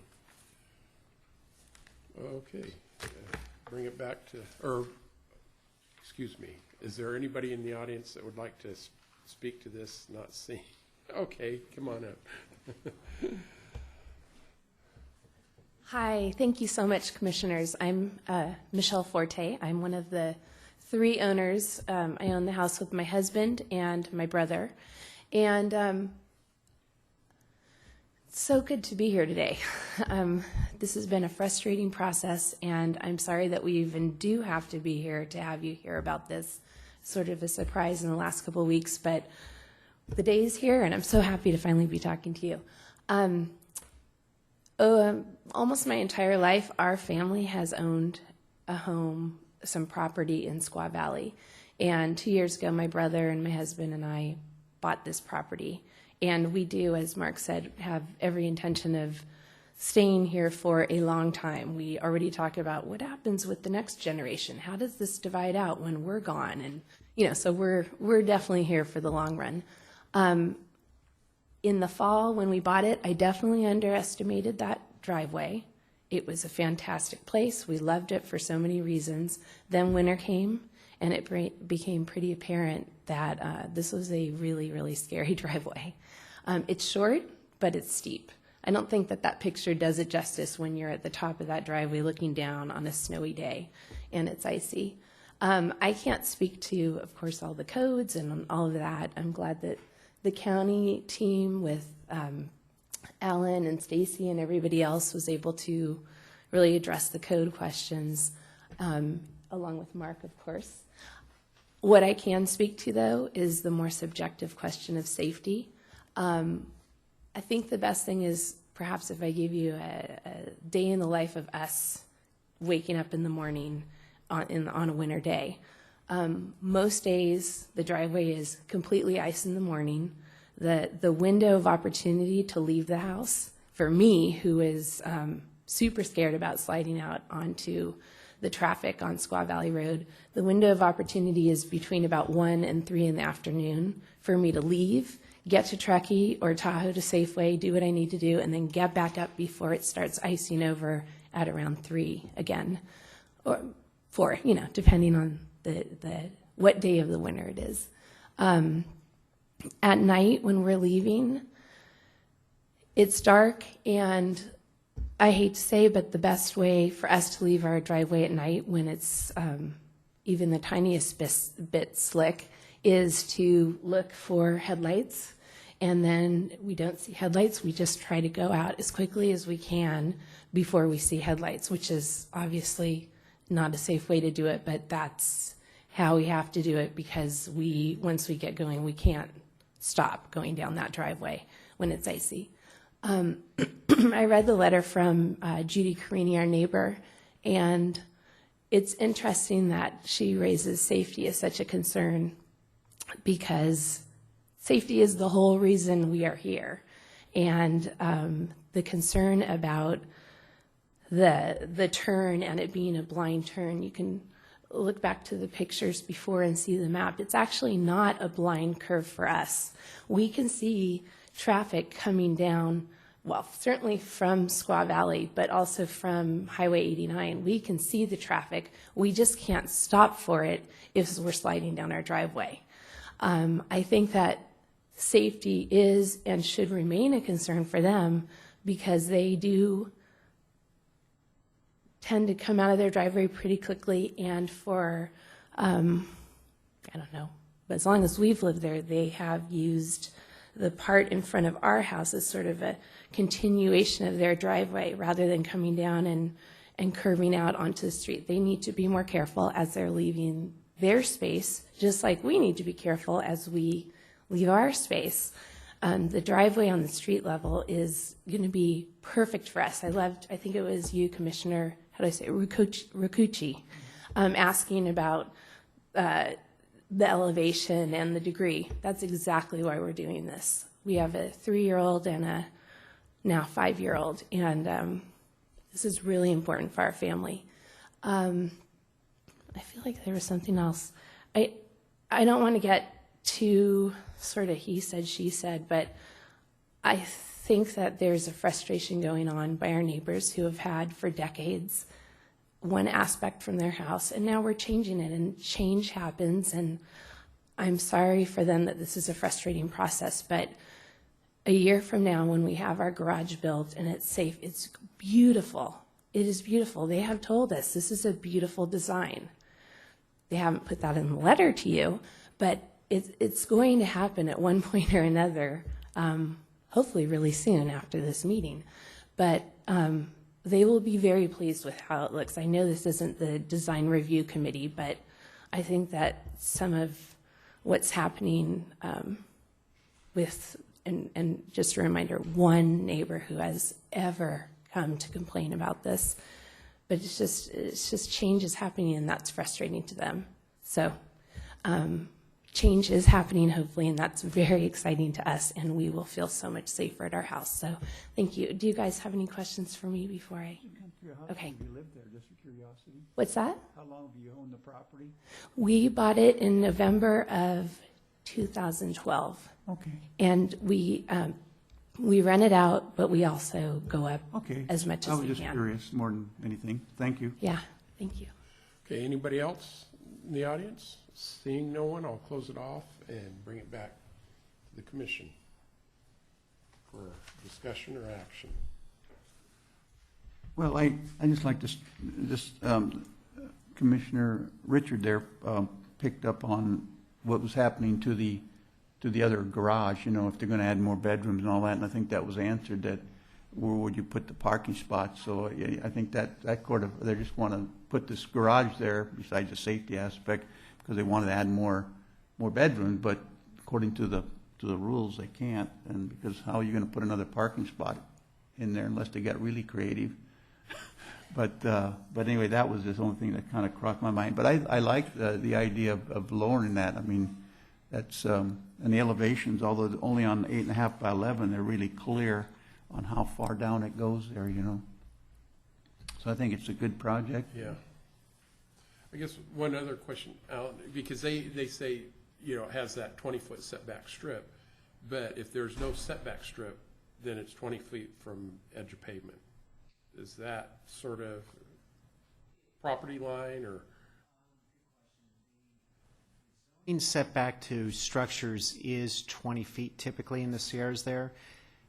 Okay, bring it back to, or, excuse me, is there anybody in the audience that would like to speak to this, not seen? Okay, come on up. Hi, thank you so much, Commissioners. I'm Michelle Forte. I'm one of the 3 owners. I own the house with my husband and my brother. And it's so good to be here today. This has been a frustrating process, and I'm sorry that we even do have to be here to have you hear about this. Sort of a surprise in the last couple of weeks, but the day is here, and I'm so happy to finally be talking to you. Almost my entire life, our family has owned a home, some property in Squaw Valley. And 2 years ago, my brother and my husband and I bought this property. And we do, as Mark said, have every intention of staying here for a long time. We already talked about what happens with the next generation. How does this divide out when we're gone? And, you know, so we're definitely here for the long run. In the fall, when we bought it, I definitely underestimated that driveway. It was a fantastic place. We loved it for so many reasons. Then winter came, and it became pretty apparent that this was a really, really scary driveway. It's short, but it's steep. I don't think that picture does it justice when you're at the top of that driveway looking down on a snowy day and it's icy. I can't speak to, of course, all the codes and all of that. I'm glad that the county team with Alan and Stacy and everybody else was able to really address the code questions, along with Mark, of course. What I can speak to, though, is the more subjective question of safety. I think the best thing is perhaps if I give you a day in the life of us waking up in the morning on a winter day. Most days, the driveway is completely ice in the morning. The window of opportunity to leave the house, for me, who is super scared about sliding out onto the traffic on Squaw Valley Road, the window of opportunity is between about 1 and 3 in the afternoon for me to leave, get to Truckee or Tahoe to Safeway, do what I need to do, and then get back up before it starts icing over at around 3 again, or 4, you know, depending on what day of the winter it is. At night when we're leaving, it's dark, and I hate to say, but the best way for us to leave our driveway at night when it's even the tiniest bit slick is to look for headlights. And then we don't see headlights, we just try to go out as quickly as we can before we see headlights, which is obviously not a safe way to do it, but that's how we have to do it because once we get going, we can't stop going down that driveway when it's icy. I read the letter from Judy Carini, our neighbor, and it's interesting that she raises safety as such a concern because safety is the whole reason we are here. And the concern about the turn and it being a blind turn, you can look back to the pictures before and see the map. It's actually not a blind curve for us. We can see traffic coming down, well, certainly from Squaw Valley, but also from Highway 89. We can see the traffic. We just can't stop for it if we're sliding down our driveway. I think that safety is and should remain a concern for them because they do tend to come out of their driveway pretty quickly, and for, I don't know, but as long as we've lived there, they have used the part in front of our house as sort of a continuation of their driveway rather than coming down and curving out onto the street. They need to be more careful as they're leaving their space, just like we need to be careful as we leave our space. The driveway on the street level is going to be perfect for us. I think it was you, Commissioner, how do I say it, Rakuchi, asking about the elevation and the degree. That's exactly why we're doing this. We have a 3-year-old and a now 5-year-old, and this is really important for our family. I feel like there was something else. I don't want to get too sort of he said, she said, but I think that there's a frustration going on by our neighbors who have had for decades one aspect from their house, and now we're changing it, and change happens, and I'm sorry for them that this is a frustrating process, but a year from now when we have our garage built and it's safe, it's beautiful. It is beautiful. They have told us this is a beautiful design. They haven't put that in the letter to you, but it's going to happen at one point or another, hopefully really soon after this meeting. But they will be very pleased with how it looks. I know this isn't the design review committee, but I think that some of what's happening with, and just a reminder, one neighbor who has ever come to complain about this, but it's just change is happening, and that's frustrating to them. So change is happening, hopefully, and that's very exciting to us, and we will feel so much safer at our house. So thank you. Do you guys have any questions for me before I? Okay. How long have you lived there, just for curiosity? What's that? How long have you owned the property? We bought it in November of 2012. Okay. And we rent it out, but we also go up Okay. as much as we I was can. just curious more than anything. Thank you. Yeah, thank you. Okay, anybody else in the audience? Seeing no one, I'll close it off and bring it back to the commission for discussion or action. Well, I just like to, Commissioner Richard there picked up on what was happening to the other garage, you know, if they're going to add more bedrooms and all that, and I think that was answered, that where would you put the parking spots? So yeah, I think that court of, they just want to put this garage there besides the safety aspect because they wanted to add more bedrooms, but according to the rules, they can't, and because how are you going to put another parking spot in there unless they get really creative? But anyway, that was the only thing that kind of crossed my mind. But I like the idea of lowering that. I mean, that's and the elevations, although only on 8.5 by 11, they're really clear on how far down it goes there, you know. So I think it's a good project. Yeah. I guess one other question, Alan, because they say, you know, it has that 20-foot setback strip, but if there's no setback strip, then it's 20 feet from edge of pavement. Is that sort of property line or? In setback to structures is 20 feet typically in the Sierras there.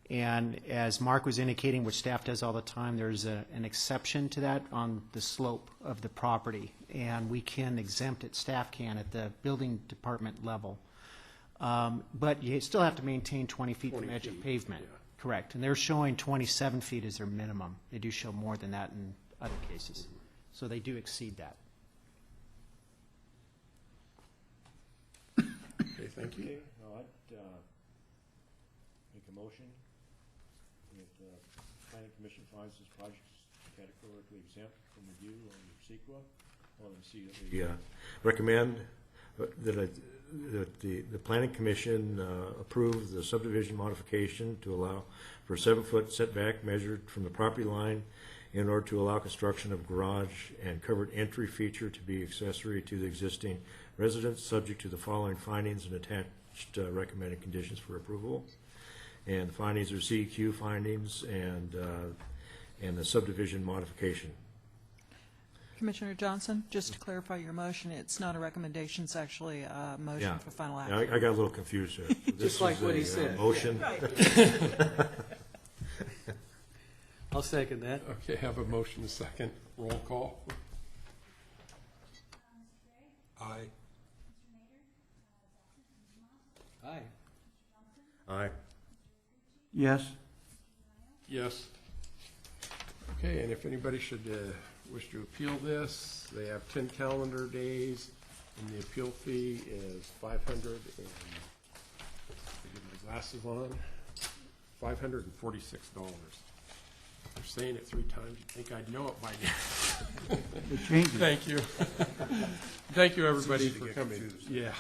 And as Mark was indicating, which staff does all the time, there's an exception to that on the slope of the property. And we can exempt it, staff can, at the building department level. But you still have to maintain 20 feet from edge of pavement. Yeah. Correct. And they're showing 27 feet as their minimum. They do show more than that in other cases. So they do exceed that. Okay, thank you. Okay, I'd make a motion that the Planning Commission finds this project categorically exempt from review under CEQA. Well, let me see. Yeah, recommend that the Planning Commission approve the subdivision modification to allow for a 7-foot setback measured from the property line in order to allow construction of garage and covered entry feature to be accessory to the existing residence, subject to the following findings and attached recommended conditions for approval. And the findings are CEQ findings and the subdivision modification. Commissioner Johnson, just to clarify your motion, it's not a recommendation, it's actually a motion for final action. I got a little confused there. Just like what he said. Motion. I'll second that. Okay, have a motion, a second. Roll call. Aye. Aye. Aye. Yes. Yes. Okay, and if anybody should wish to appeal this, they have 10 calendar days, and the appeal fee is $500 and, get my glasses on, $546. They're saying it 3 times. You'd think I'd know it by now. It changes. Thank you. Thank you, everybody, for coming. Yeah.